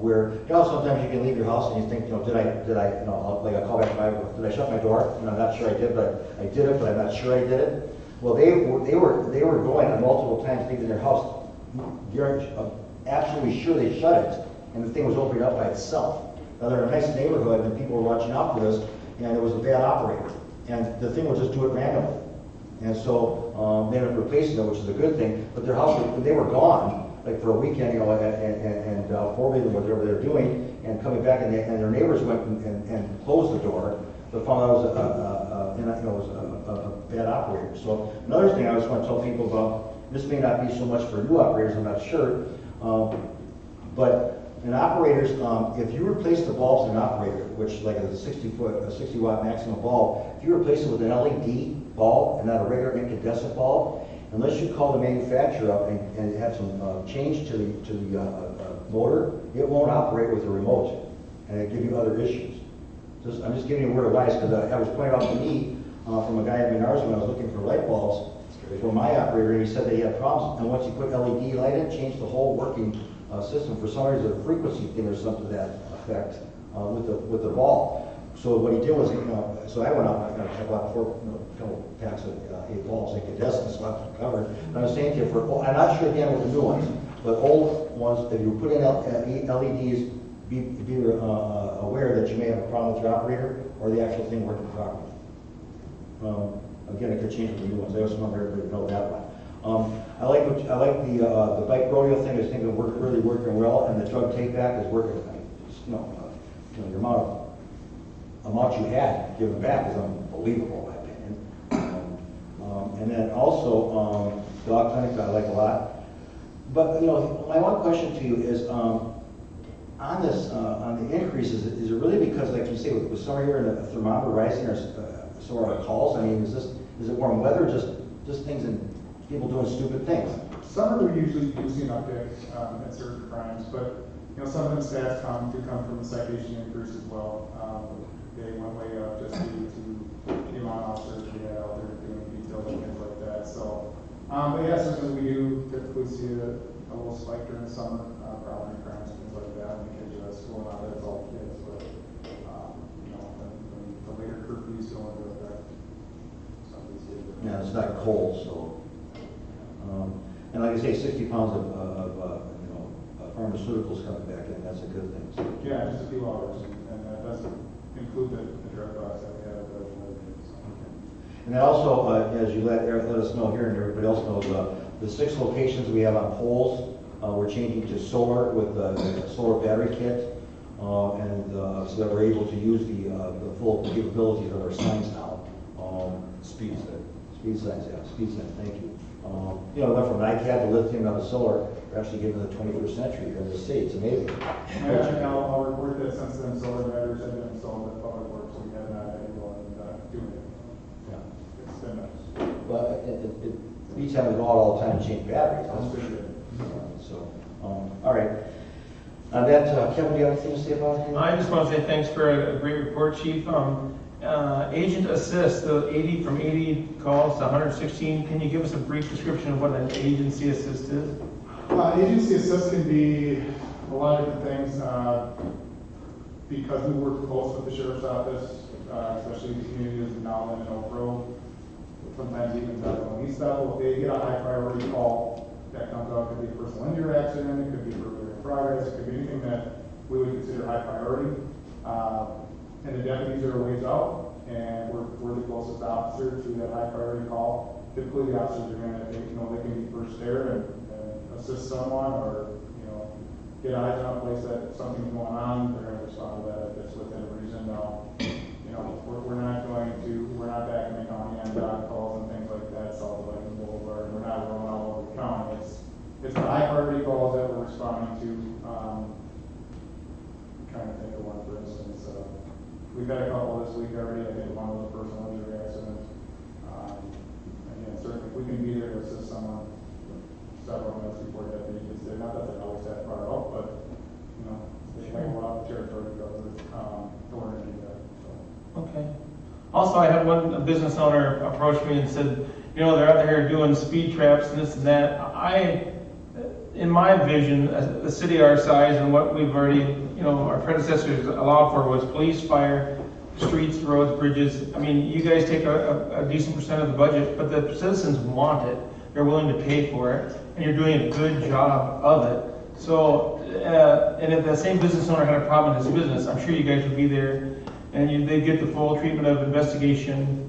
where, sometimes you can leave your house and you think, did I, I'll call back did I shut my door? And I'm not sure I did, but I did it, but I'm not sure I did it. Well, they were going on multiple times leaving their house, absolutely sure they shut it, and the thing was opening up by itself. Now, they're in a nice neighborhood, and people were watching out for this, and it was a bad operator. And the thing would just do it randomly. And so they ended up replacing it, which is a good thing. But their house, they were gone, like for a weekend, and forwarding whatever they were doing, and coming back, and their neighbors went and closed the door, but found out it was a bad operator. So another thing I just want to tell people about, this may not be so much for new operators, I'm not sure, but in operators, if you replace the bulbs in an operator, which like a 60 watt maximum bulb, if you replace it with an LED bulb and not a regular incandescent bulb, unless you call the manufacturer up and have some change to the motor, it won't operate with a remote, and it give you other issues. I'm just giving you a word of advice, because I was pointed out to me from a guy at Menards when I was looking for light bulbs for my operator, and he said that he had problems, and once you put LED light in, changed the whole working system. For some reason, a frequency thing or something to that effect with the bulb. So what he did was, so I went out and I bought a couple packs of 8 bulbs, incandescent, so I'm covered. And I was saying to you, I'm not sure again with the new ones, but old ones, if you put in LEDs, be aware that you may have a problem with your operator or the actual thing working properly. Again, it could change with the new ones. I just want everybody to know that one. I like the bike rodeo thing. I think it really working well, and the drug take back is working. Your amount you had given back is unbelievable, in my opinion. And then also dog clinic I like a lot. But my one question to you is on this on the increases. Is it really because, like you say, with summer here and the thermometer rising, or so are our calls? I mean, is it warm weather, just things and people doing stupid things? Summer, we usually do see an uptick at certain crimes, but some of them stats come from the citation increase as well. They went way up just due to the amount of officers we had out there doing details and things like that. So, but yeah, certainly we do typically see a little spike during the summer, property crimes, things like that. When the kids are at school, not that it's all kids, but when the later curfews go into effect, some of these kids are. Yeah, it's not cold, so. And like I say, 60 pounds of pharmaceuticals coming back in, that's a good thing. So. Yeah, just a few hours, and that doesn't include the drug costs that we have. And then also, as you let us know here, and everybody else knows, the 6 locations we have on poles, we're changing to solar with the solar battery kit, and so that we're able to use the full capabilities of our signs now. Speed sign. Speed signs, thank you. Went from an iCAD to lithium now to solar. We're actually getting to the 21st century here in the city. It's amazing. Yeah, I'll report that since then solar batteries have been installed at Public Works, we have not had anyone doing it. Yeah. It's been nice. Well, it beats having to go out all the time and change batteries. That's for sure. All right. On that, Kevin, do you have anything to say about it? I just want to say thanks for a great report, Chief. Agent Assist, the 80 calls to 116. Can you give us a brief description of what an agency assist is? Agency assist can be a lot of different things. Because we work close with the sheriff's office, especially the communities of Nowland and Oak Grove, sometimes even Bethel and East Bethel, if they get a high priority call that comes out, it could be a personal injury accident, it could be burglary in progress, it could be anything that we would consider high priority. And the deputies are a ways out, and we're the closest officer to that high priority call. Typically, the officers are gonna, they can be first there and assist someone, or, get eyes on a place that something's going on, they're gonna respond to that if it's within reason. Now, we're not back in the county on dog calls and things like that, south of Viking Boulevard, we're not rolling all over the county. It's the high priority calls that we're responding to. I'm trying to think of one, for instance, we've had a couple this week already. I think one was a personal injury accident. Again, certainly if we can be there to assist someone several minutes before deputy gets there, not that they're always that far out, but, they have a lot of territory to cover, to learn to do that, so. Okay. Also, I had one business owner approach me and said, they're out there doing speed traps and this and that. In my vision, a city our size and what we've already, our predecessors allowed for was police, fire, streets, roads, bridges. I mean, you guys take a decent percent of the budget, but the citizens want it. They're willing to pay for it, and you're doing a good job of it. So, and if that same business owner had a problem in his business, I'm sure you guys would be there, and they get the full treatment of investigation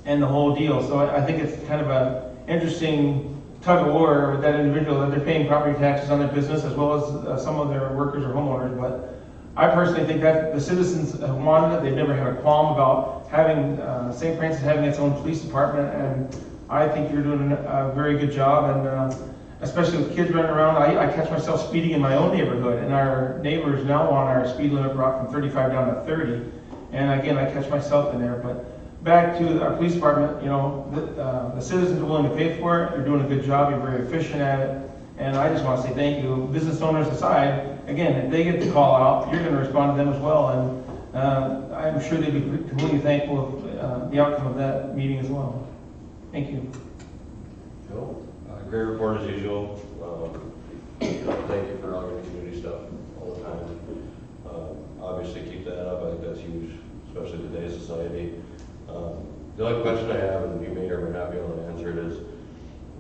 and the whole deal. So I think it's kind of a interesting tug of war with that individual, that they're paying property taxes on their business as well as some of their workers or homeowners. But I personally think that the citizens have wanted it. They've never had a qualm about having St. Francis having its own police department, and I think you're doing a very good job. And especially with kids running around, I catch myself speeding in my own neighborhood, and our neighbors now want our speed limit brought from 35 down to 30. And again, I catch myself in there. But back to our police department, the citizens are willing to pay for it. You're doing a good job. You're very efficient at it. And I just want to say thank you. Business owners aside, again, if they get the call out, you're going to respond to them as well. And I'm sure they'd be completely thankful of the outcome of that meeting as well. Thank you. Joe? Great report as usual. Thank you for all your community stuff all the time. Obviously keep that up. I think that's huge, especially in today's society. The only question I have, and you may or may not be able to answer it, is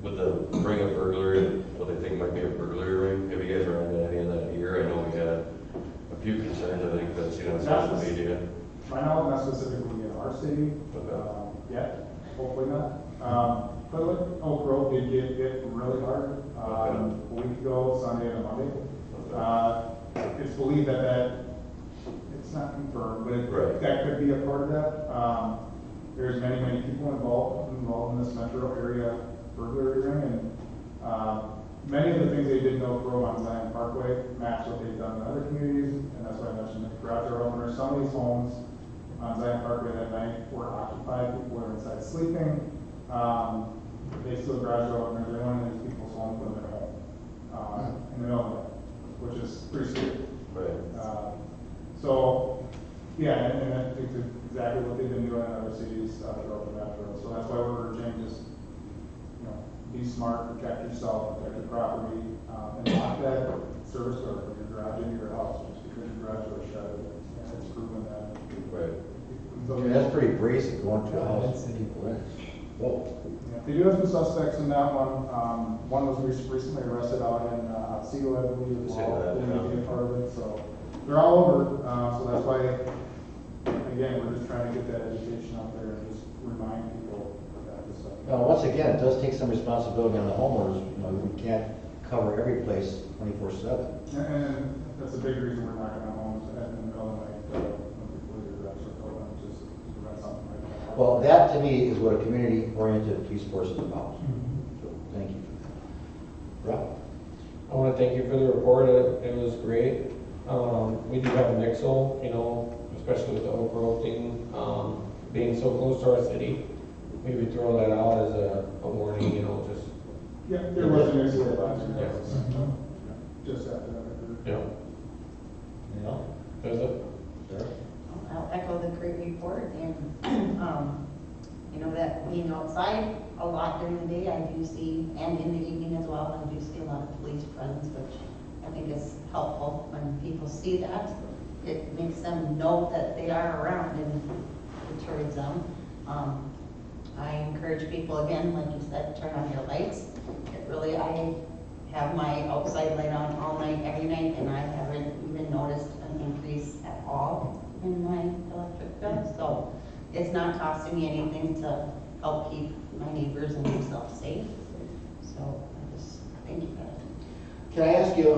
with the ring of burglary, what they think might be a burglary ring. Have you guys run into any of that here? I know we had a few concerns, I think, that's seen on social media. Right now, not specifically in our city, yet, hopefully not. But Oak Grove did get hit really hard a week ago, Sunday and Monday. It's believed that it's not confirmed, but that could be a part of that. There's many people involved in this metro area burglary ring, and many of the things they did in Oak Grove on Zion Parkway match what they've done in other communities, and that's why I mentioned the garage door opener. Some of these homes on Zion Parkway that night were occupied, people were inside sleeping. They still garage door openers. They went into these people's homes when they're home in the middle of the night, which is pretty scary. Right. So, yeah, and that's exactly what they've been doing in other cities throughout the metro. So that's why we're urging just, be smart, protect yourself, protect your property, and lock that service door from your garage into your house. Just because your garage door is shut, it's proven that. Right. So, That's pretty brazen, going to a house. Whoa. Yeah, they do have some suspects in that one. One was recently arrested out in Otsego, I believe, as well. They may be a part of it, so they're all over. So that's why, again, we're just trying to get that education out there and just remind people about this stuff. Now, once again, it does take some responsibility on the homeowners. We can't cover every place 24/7. And that's a big reason we're knocking on homes in the middle of the night when people leave their garage door open, just to prevent something like that. Well, that to me is what a community-oriented police force is about. So, thank you for that. Rob? I want to thank you for the report. It was great. We do have a Nixle, especially with the Oak Grove thing, being so close to our city. Maybe throw that out as a warning, just. Yeah, there was an incident last year. Yeah. Just after that occurred. Yeah. Yeah. There's a. Sarah? I'll echo the great report, and, that being outside a lot during the day, I do see, and in the evening as well, I do see a lot of police presence, which I think is helpful when people see that. It makes them know that they are around and deters them. I encourage people, again, like you said, turn on your lights. It really, I have my outside light on all night, every night, and I haven't even noticed an increase at all in my electric bill. So it's not costing me anything to help keep my neighbors and myself safe. So I just thank you guys. Can I ask you,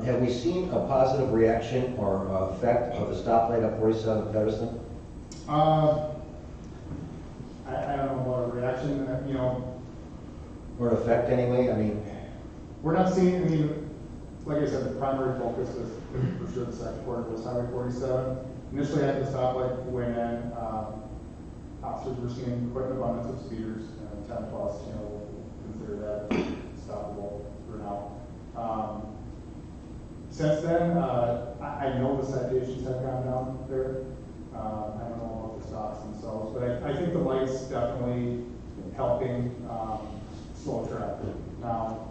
have we seen a positive reaction or effect of the stoplight at 47 Pedersen? I don't know about a reaction, you know, Or an effect anyway? I mean, we're not seeing, I mean, like I said, the primary focus is, for sure, the second quarter was Highway 47. Initially, at the stoplight went in, officers were seeing quite an abundance of speeders, 10 plus, you know, consider that stoppable for now. Since then, I know the citations have gone down there. I don't know about the stops themselves, but I think the light's definitely helping slow traffic. Now,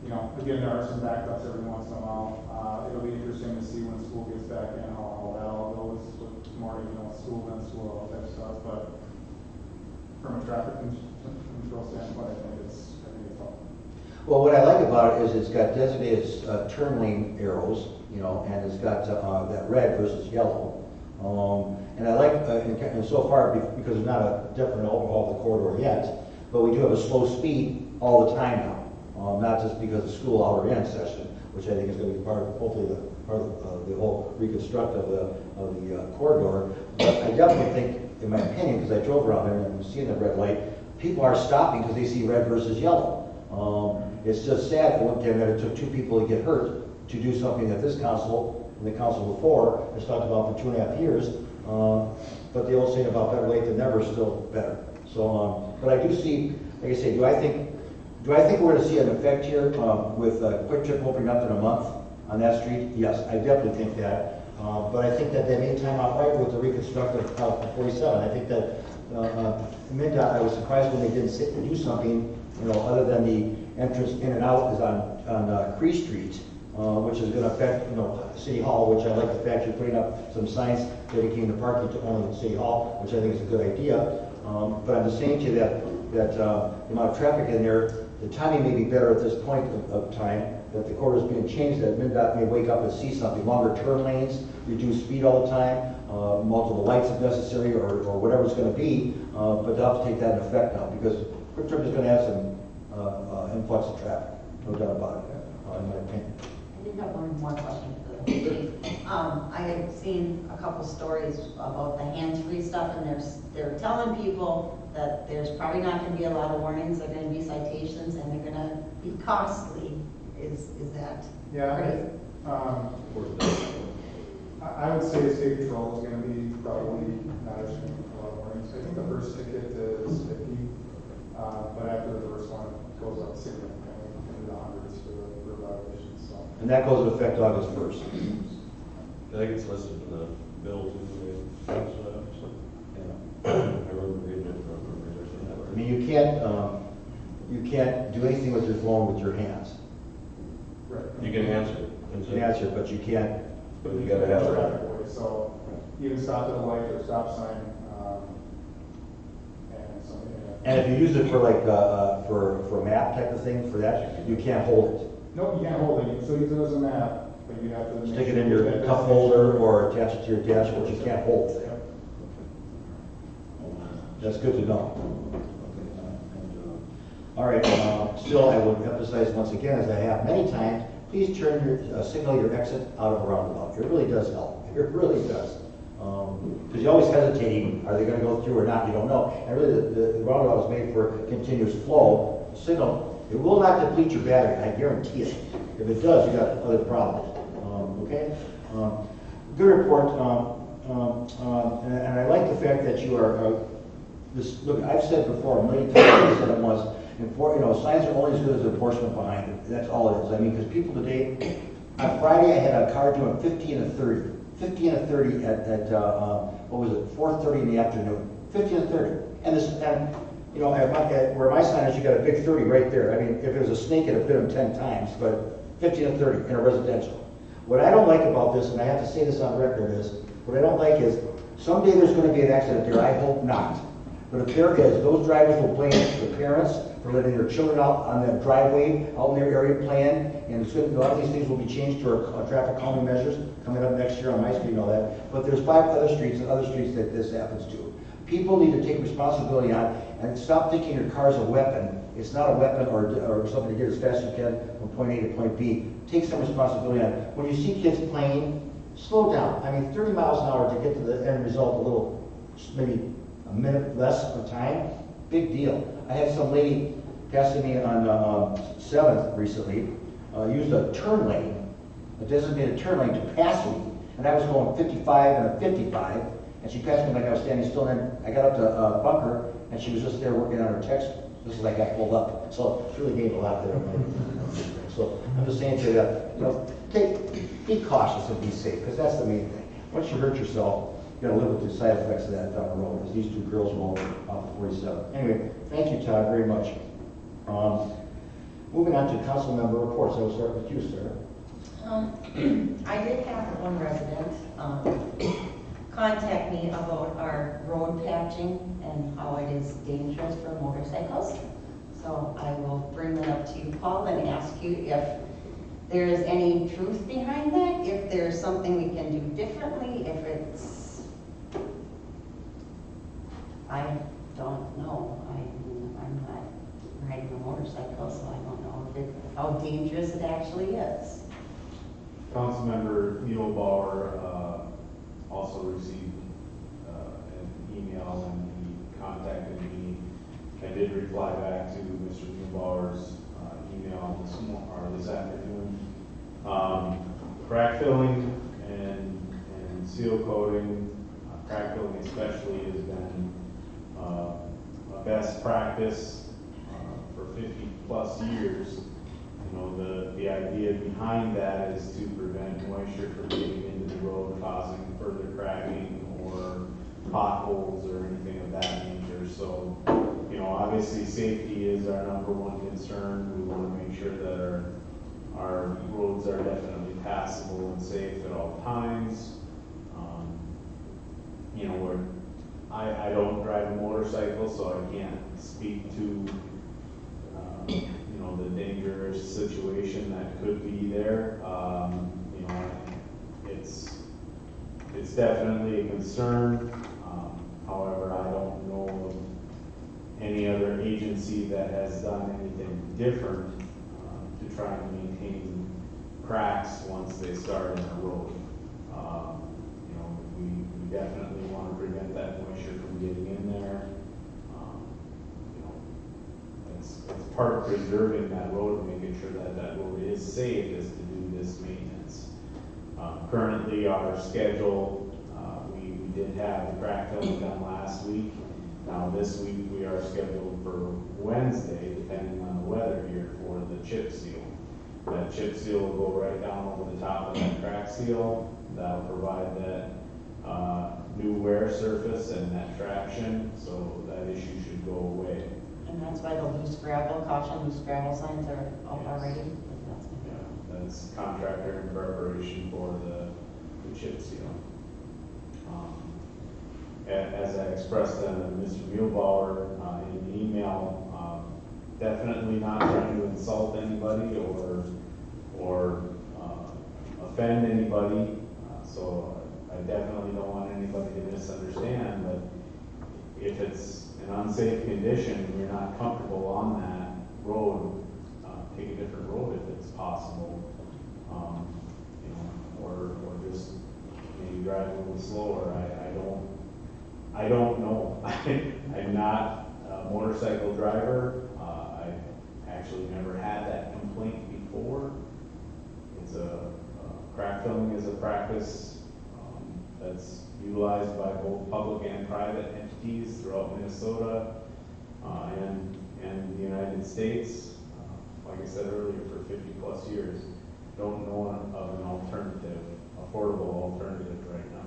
you know, again, there are some backups every once in a while. It'll be interesting to see when school gets back in, how that all goes with tomorrow, you know, school, then school, all that stuff. But from a traffic control standpoint, I think it's helpful. well, what I like about it is it's got designated turn lane arrows, you know, and it's got that red versus yellow. And I like, and so far, because it's not a definite overhaul of the corridor yet, but we do have a slow speed all the time now, not just because of school hour in session, which I think is going to be part of, hopefully, part of the whole reconstruct of the corridor. But I definitely think, in my opinion, because I drove around there and I'm seeing the red light, people are stopping because they see red versus yellow. It's just sad for one thing that it took 2 people to get hurt to do something that this council and the council before has talked about for 2.5 years. But the old saying about better late than never is still better. So, but I do see, like I say, do I think we're going to see an effect here with Quick Trip opening up in a month on that street? Yes, I definitely think that. But I think that they made time out right with the reconstructive 47. I think that MnDOT, I was surprised when they didn't do something, you know, other than the entrance in and out is on Cree Street, which is going to affect, you know, City Hall, which I like the fact you're putting up some signs dedicating the parking to only City Hall, which I think is a good idea. But I'm just saying to you that the amount of traffic in there, the timing may be better at this point of time, that the corridor is being changed, that MnDOT may wake up and see something, longer turn lanes, reduce speed all the time, multiple lights if necessary, or whatever it's going to be, but they'll have to take that in effect now, because Quick Trip is going to have some influx of traffic, no doubt about it, in my opinion. I did have one more question for the chief. I had seen a couple stories about the hands-free stuff, and they're telling people that there's probably not going to be a lot of warnings, there are going to be citations, and they're going to be costly. Is that right? I would say state patrol is going to be probably not as a lot of warnings. I think the first ticket is 50, but after the first one it goes up significantly into the hundreds for violations. So. And that goes into effect August 1st. I think it's listed in the bill too. I remember reading it from I mean, you can't do anything with your phone with your hands. Right. You can answer. You can answer, but you can't. But you gotta have traffic it. way. So even stop at a light or stop sign, and something. And if you use it for like for a map type of thing, for that, you can't hold it. No, you can't hold it. You can still use it as a map, but you have to Stick it in your cup holder or attach it to your dash, but you can't hold it. That's good to know. All right, still I would emphasize once again, as I have many times, please turn your, signal your exit out of a roundabout. It really does help. It really does. Because you're always hesitating, are they going to go through or not? You don't know. And really the roundabout is made for continuous flow. Signal, it will not deplete your battery, I guarantee it. If it does, you got other problems. Okay? Good report. And I like the fact that you are, look, I've said before a million times, I said it once, signs are only as good as the enforcement behind it. That's all it is. I mean, because people today, on Friday I had a car doing 50 and a 30. 50 and a 30 at 4:30 in the afternoon. 50 and a 30. And where my sign is, you got a big 30 right there. I mean, if it was a snake, it'd have bit him 10 times, but 50 and a 30 in a residential. What I don't like about this, and I have to say this on record, is what I don't like is someday there's going to be an accident there. I hope not. But if there is, those drivers will blame the parents, for letting their children out on that driveway, out in their area plan, and it's good, a lot of these things will be changed to our traffic calming measures coming up next year on my street and all that, but there's 5 other streets and other streets that this happens to. People need to take responsibility on, and stop thinking your car's a weapon. It's not a weapon or something to get as fast as you can from point A to point B. Take some responsibility on it. When you see kids playing, slow down. I mean, 30 miles an hour to get to the end result, a little, maybe a minute less of time, big deal. I had some lady passing me on 7th recently, used a turn lane, a designated turn lane to pass me, and I was going 55 and a 55, and she passed me like I was standing still, and then I got up to Bunker, and she was just there working on her text, just as I got pulled up. So she really gave a lot there. So I'm just saying to you that, be cautious and be safe, because that's the main thing. Once you hurt yourself, you gotta live with the side effects of that down the road, as these 2 girls rolled off of 47. Anyway, thank you, Todd, very much. Moving on to council member reports. I will start with you, sir. I did have one resident contact me about our road patching and how it is dangerous for motorcycles. So I will bring that up to you, Paul, and ask you if there is any truth behind that, if there's something we can do differently, if it's, I don't know. I'm not riding a motorcycle, so I don't know how dangerous it actually is. Councilmember Neilbauer also received an email, and he contacted me. I did reply back to Mr. Neilbauer's email this afternoon. Crack filling and seal coating, crack filling especially, has been a best practice for 50+ years. You know, the idea behind that is to prevent moisture from getting into the road, causing further cracking or potholes or anything of that nature. So, you know, obviously safety is our #1 concern. We want to make sure that our roads are definitely passable and safe at all times. You know, I don't drive a motorcycle, so I can't speak to you know, the dangerous situation that could be there. You know, it's definitely a concern. However, I don't know of any other agency that has done anything different to try and maintain cracks once they start in a road. You know, we definitely want to prevent that moisture from getting in there. You know, it's part of preserving that road and making sure that that road is safe is to do this maintenance. Currently, our schedule, we did have the crack filling done last week. Now this week we are scheduled for Wednesday, depending on the weather here, for the chip seal. That chip seal will go right down over the top of that crack seal. That'll provide that new wear surface and that traction, so that issue should go away. And that's why the loose gravel, caution loose gravel signs are up already? Yeah, that's contractor in preparation for the chip seal. As I expressed to Mr. Muehlbauer in the email, definitely not trying to insult anybody or offend anybody. So I definitely don't want anybody to misunderstand, but if it's an unsafe condition and you're not comfortable on that road, take a different road if it's possible. You know, or just maybe drive a little slower. I don't know. I'm not a motorcycle driver. I've actually never had that complaint before. It's crack filling is a practice that's utilized by both public and private entities throughout Minnesota and the United States. Like I said earlier, for 50+ years. Don't know of an alternative, affordable alternative right now.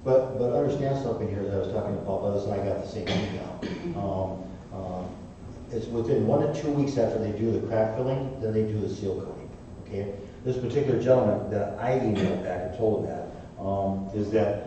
But understand something here, that I was talking to Paul Buzz, and I got the same email. It's within 1 to 2 weeks after they do the crack filling, then they do the seal coating, okay? This particular gentleman that I emailed back and told him that,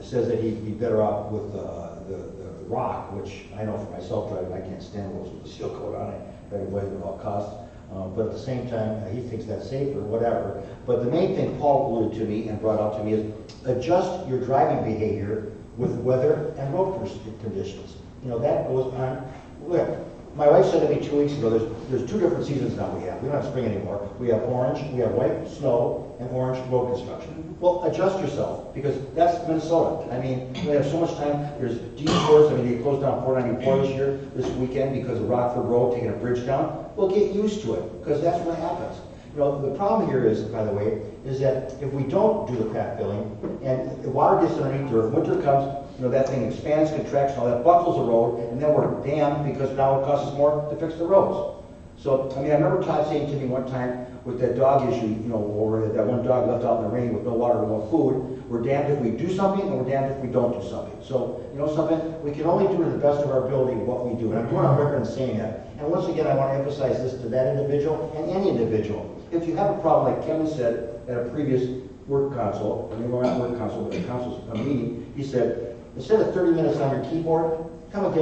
says that he'd be better off with the rock, which I know for myself, driving, I can't stand roads with a seal coat on it, try to avoid it at all costs. But at the same time, he thinks that's safe or whatever. But the main thing Paul alluded to me and brought out to me is adjust your driving behavior with weather and road conditions. You know, that goes on. Look, my wife said to me 2 weeks ago, there's two different seasons now we have. We don't have spring anymore. We have orange, we have white snow, and orange road construction. Well, adjust yourself, because that's Minnesota. I mean, we have so much time. There's detours. I mean, they closed down 494 this year, this weekend, because of Rockford Road taking a bridge down. Well, get used to it, because that's what happens. You know, the problem here is, by the way, is that if we don't do the crack filling, and the water gets underneath, or if winter comes, you know, that thing expands, contracts, and all that buckles the road, and then we're damned because now it costs us more to fix the roads. So, I mean, I remember Todd saying to me one time with that dog issue, you know, or that one dog left out in the rain with no water and no food, we're damned if we do something, and we're damned if we don't do something. So, you know something, we can only do to the best of our ability what we do. And I'm going on record and saying that. And once again, I want to emphasize this to that individual and any individual. If you have a problem, like Kevin said at a previous work council, I mean, we're not work council, but a council meeting, he said, instead of 30 minutes on your keyboard, come and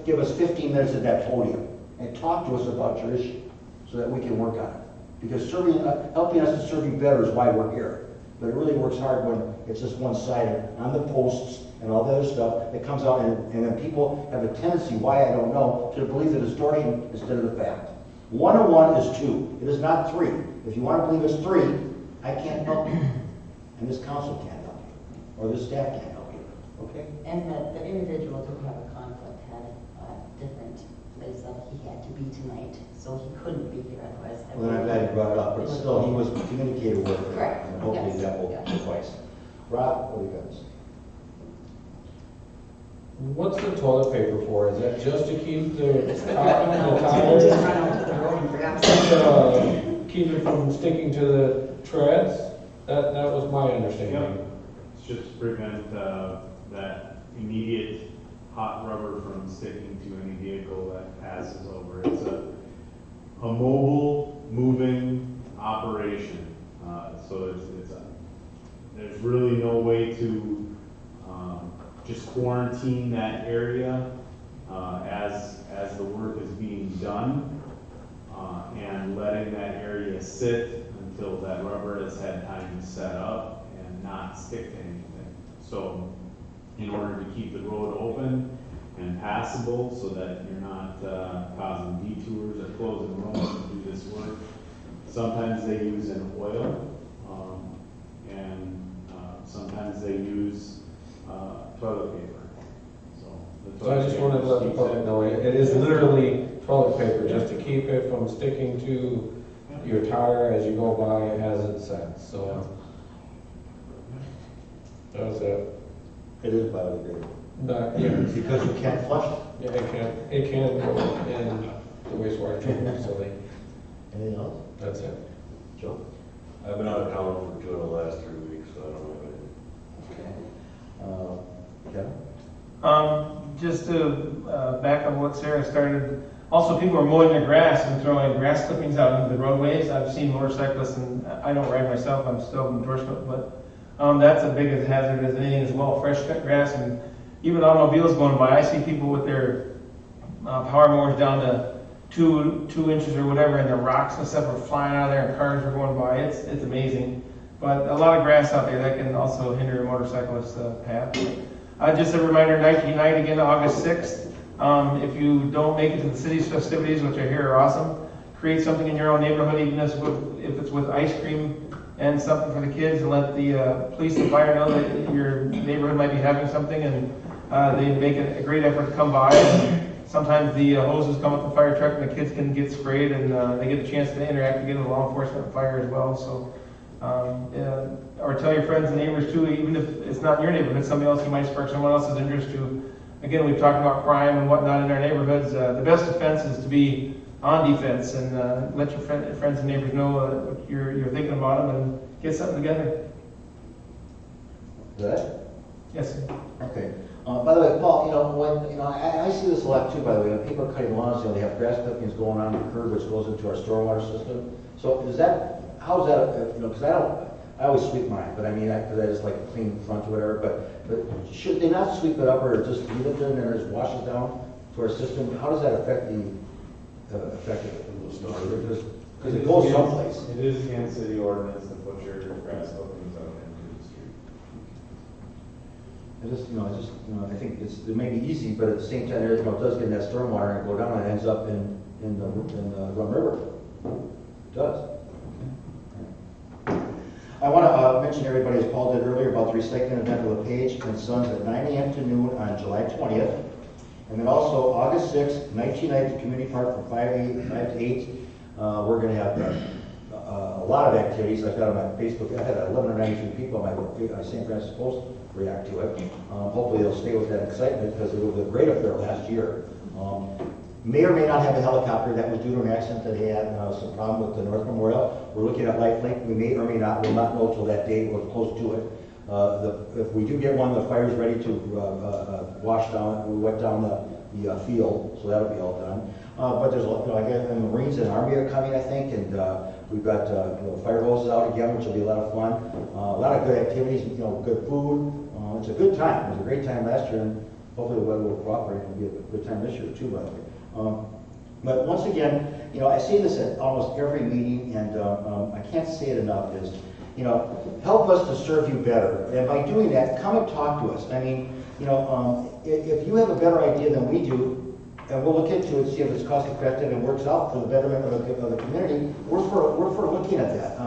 give us 15 minutes at that podium and talk to us about your issue so that we can work on it. Because serving, helping us to serve you better is why we're here. But it really works hard when it's just one-sided on the posts and all the other stuff that comes out, and then people have a tendency, why I don't know, to believe the distortion instead of the fact. 1 and 1 is 2. It is not 3. If you want to believe it's 3, I can't help you. And this council can't help you. Or this staff can't help you. Okay? And the individual who had a conflict had a different place that he had to be tonight, so he couldn't be here otherwise. Well, then I'm glad you brought it up, but still, he was communicated with. Correct. And hopefully Yes. that will suffice. Rob, what do you got? What's the toilet paper for? Is that just to keep the tires? Keep it from sticking to the treads? That was my understanding. It's just to prevent that immediate hot rubber from sticking to any vehicle that passes over. It's a mobile, moving operation. So there's really no way to just quarantine that area as the work is being done, and letting that area sit until that rubber has had time to set up and not stick to anything. So in order to keep the road open and passable so that you're not causing detours or closing roads to do this work, sometimes they use an oil, and sometimes they use toilet paper. So I just wanted to let the public know, it is literally toilet paper, just to keep it from sticking to your tire as you go by as it sets, so. That was it. It is biodegradable. Not, yeah, Because you can't flush it. yeah, it can go in the wastewater treatment facility. Anything else? That's it. Joe? I've been out of town for 2 of the last 3 weeks, so I don't know anything. Okay. Kevin? Just to back up what Sarah started, also people are mowing their grass and throwing grass clippings out into the roadways. I've seen motorcyclists, and I don't ride myself, I'm still in endorsement, but that's a big hazard as anything as well, fresh cut grass, and even automobiles going by. I see people with their power mowers down to two inches or whatever, and the rocks and stuff are flying out of there, and cars are going by. It's amazing. But a lot of grass out there that can also hinder a motorcyclist's path. Just a reminder, Nike Night again, August 6th. If you don't make it to the city's festivities, which I hear are awesome, create something in your own neighborhood, even if it's with ice cream and something for the kids, and let the police and fire know that your neighborhood might be having something, and they make a great effort to come by. And sometimes the hoses come with the fire truck, and the kids can get sprayed, and they get a chance to interact again with law enforcement and fire as well. So. Or tell your friends and neighbors too, even if it's not in your neighborhood, somebody else, you might spark someone else's interest to. Again, we've talked about crime and whatnot in our neighborhoods. The best defense is to be on defense, and let your friends and neighbors know what you're thinking about them, and get something together. Good? Yes, sir. Okay. By the way, Paul, I see this a lot too, by the way, when people are cutting lawns, they have grass clippings going on the curb, which goes into our stormwater system. So how's that, because I always sweep mine, but I mean, because I just like a clean front or whatever, but should they not sweep it up or just leave it there and then it just washes down to our system? How does that affect it? Because it goes someplace. It is against city ordinance to put your grass clippings out into the street. I think it may be easy, but at the same time, it does get in that stormwater and go down and it ends up in the Rum River. It does. I want to mention everybody, as Paul did earlier, about the recycling event of LePage and Sons at 9 a.m. to noon on July 20th. And then also August 6th, 19 nights at Community Park from 5 to 8. We're going to have a lot of activities. I've got on my Facebook, I had 1,193 people on my St. Francis Post react to it. Hopefully they'll stay with that excitement because it was a great affair last year. May or may not have a helicopter. That was due to an accident that they had some problem with the North Memorial. We're looking at Lifelink. We may or may not. We'll not know till that day. We're close to it. If we do get one, the fire's ready to wash down. We wet down the field, so that'll be all done. But there's, I guess the Marines and Army are coming, I think, and we've got fire hoses out again, which will be a lot of fun. A lot of good activities, good food. It's a good time. It was a great time last year, and hopefully the weather will cooperate and be a good time this year too, by the way. But once again, I say this at almost every meeting, and I can't say it enough, is, help us to serve you better. And by doing that, come and talk to us. I mean, if you have a better idea than we do, and we'll look into it, see if it's cost effective and works out for the betterment of the community, we're for looking at that.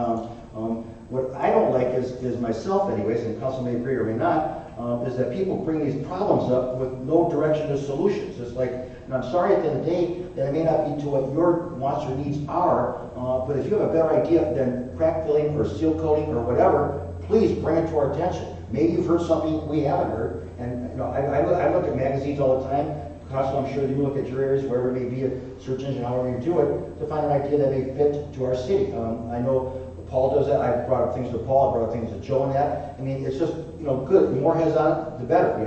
What I don't like is myself anyways, and council may agree or may not, is that people bring these problems up with no direction to solutions. It's like, and I'm sorry at the end of the day that it may not be to what your wants or needs are, but if you have a better idea than crack filling or seal coating or whatever, please bring it to our attention. Maybe you've heard something we haven't heard, and I look at magazines all the time. Council, I'm sure that you look at your areas, wherever it may be, a search engine, however you do it, to find an idea that may fit to our city. I know Paul does that. I brought up things to Paul. I brought up things to Joe and that. I mean, it's just, good. The more heads on it, the better,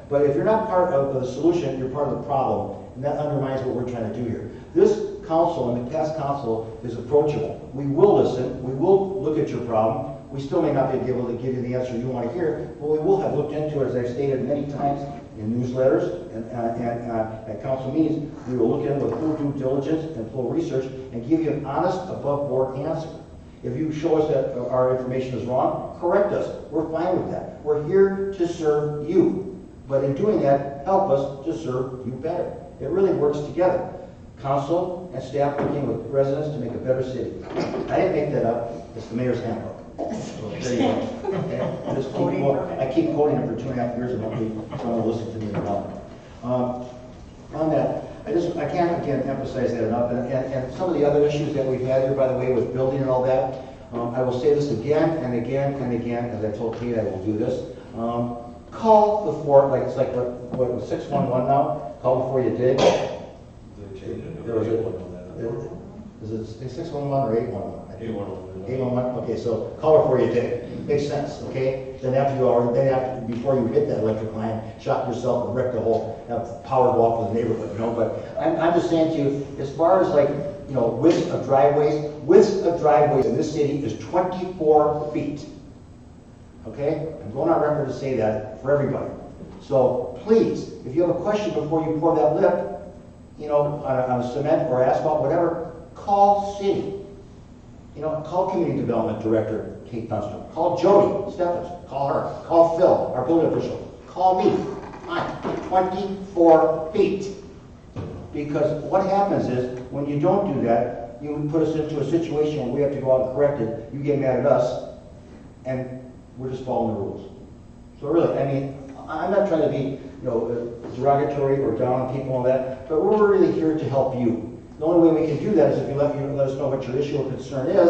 But if you're not part of the solution, you're part of the problem, and that undermines what we're trying to do here. This council and the past council is approachable. We will listen. We will look at your problem. We still may not be able to give you the answer you want to hear, but we will have looked into it, as I've stated many times in newsletters and at council meetings. We will look in with full due diligence and full research and give you an honest, above-board answer. If you show us that our information is wrong, correct us. We're fine with that. We're here to serve you. But in doing that, help us to serve you better. It really works together. Council and staff working with residents to make a better city. I didn't make that up. It's the mayor's handbook. So there you go. Okay? I keep quoting it for 2.5 years and nobody will listen to me about it. On that, I can't again emphasize that enough. And some of the other issues that we've had here, by the way, with building and all that, I will say this again and again and again, as I told Kate I will do this. Call before, it's like what 611 now? Call before you dig. There was is it 611 or 811? 811. Okay, so call before you dig. Makes sense, okay? Before you hit that electric line, shock yourself and wreck the whole, have power go off with the neighborhood, But I'm just saying to you, as far as width of driveways in this city is 24 feet. Okay? I'm going on record to say that for everybody. So please, if you have a question before you pour that lip, on cement or asphalt, whatever, call city. Call Community Development Director Kate Dunstrom. Call Jody Stephens. Call her. Call Phil, our building official. Call me. Fine. 24 feet. Because what happens is, when you don't do that, you put us into a situation where we have to go out and correct it. You get mad at us, and we're just following the rules. So really, I'm not trying to be, derogatory or down on people and all that, but we're really here to help you. The only way we can do that is if you let us know what your issue or concern is,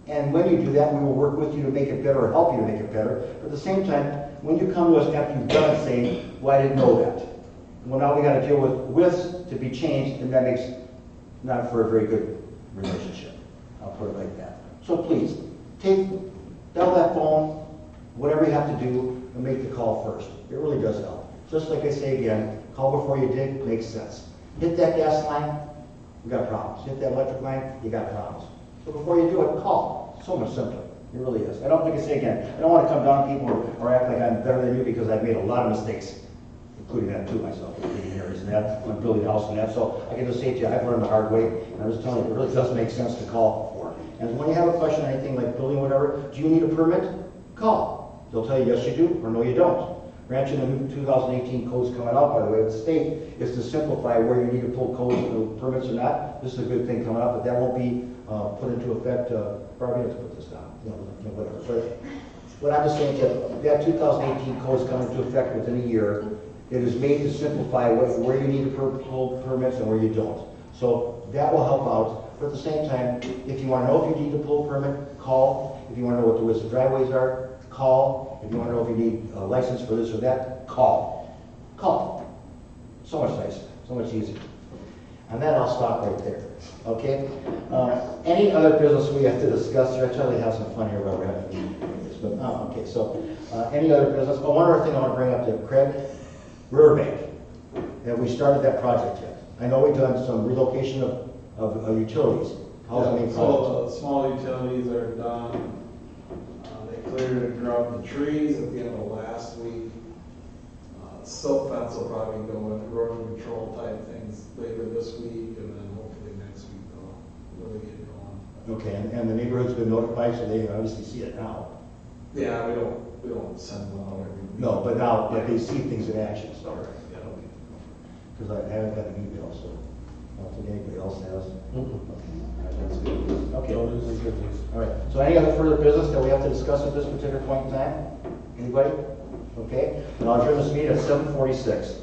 and when you do that, we will work with you to make it better or help you to make it better. But at the same time, when you come to us after you've done it, saying, well, I didn't know that. Well, now we got to deal with widths to be changed, and that makes not for a very good relationship. I'll put it like that. So please, dial that phone, whatever you have to do, and make the call first. It really does help. Just like I say again, call before you dig makes sense. Hit that gas line, you got problems. Hit that electric line, you got problems. So before you do it, call. So much simpler. It really is. I don't, like I say again, I don't want to come down on people or act like I'm better than you because I've made a lot of mistakes, including that too myself, including areas and that, when building a house and that. So I can just say to you, I've learned the hard way, and I was telling you, it really does make sense to call for. And when you have a question on anything like building, whatever, do you need a permit? Call. They'll tell you yes you do, or no you don't. Granted, the new 2018 code's coming out, by the way, with the state, is to simplify where you need to pull codes, permits or not. This is a good thing coming up, but that won't be put into effect, probably have to put this down, whatever. But what I'm just saying, that 2018 code is coming into effect within a year. It is made to simplify where you need to pull permits and where you don't. So that will help out. But at the same time, if you want to know if you need to pull a permit, call. If you want to know what the widths of driveways are, call. If you want to know if you need a license for this or that, call. Call. So much nicer, so much easier. And then I'll stop right there, okay? Any other business we have to discuss here? I try to have some fun here while we're having this, but, okay, so, any other business? Oh, one other thing I want to bring up to Craig, Riverbank. Have we started that project yet? I know we've done some relocation of utilities. How's the main project? So the small utilities are done. They cleared and grubbed the trees at the end of last week. Silt fence will probably go in, erosion control type things later this week, and then hopefully next week they'll really get going. Okay, and the neighborhood's been notified, so they obviously see it now. Yeah, we don't send them out every week. No, but now that they see things in action, so. All right, yeah, okay. Because I haven't got an email, so I don't think anybody else has. Mhm. Okay, that's good. Okay. No, this is good news. All right, so any other further business that we have to discuss at this particular point in time? Anybody? Okay, and I'll adjourn this meeting at 7:46.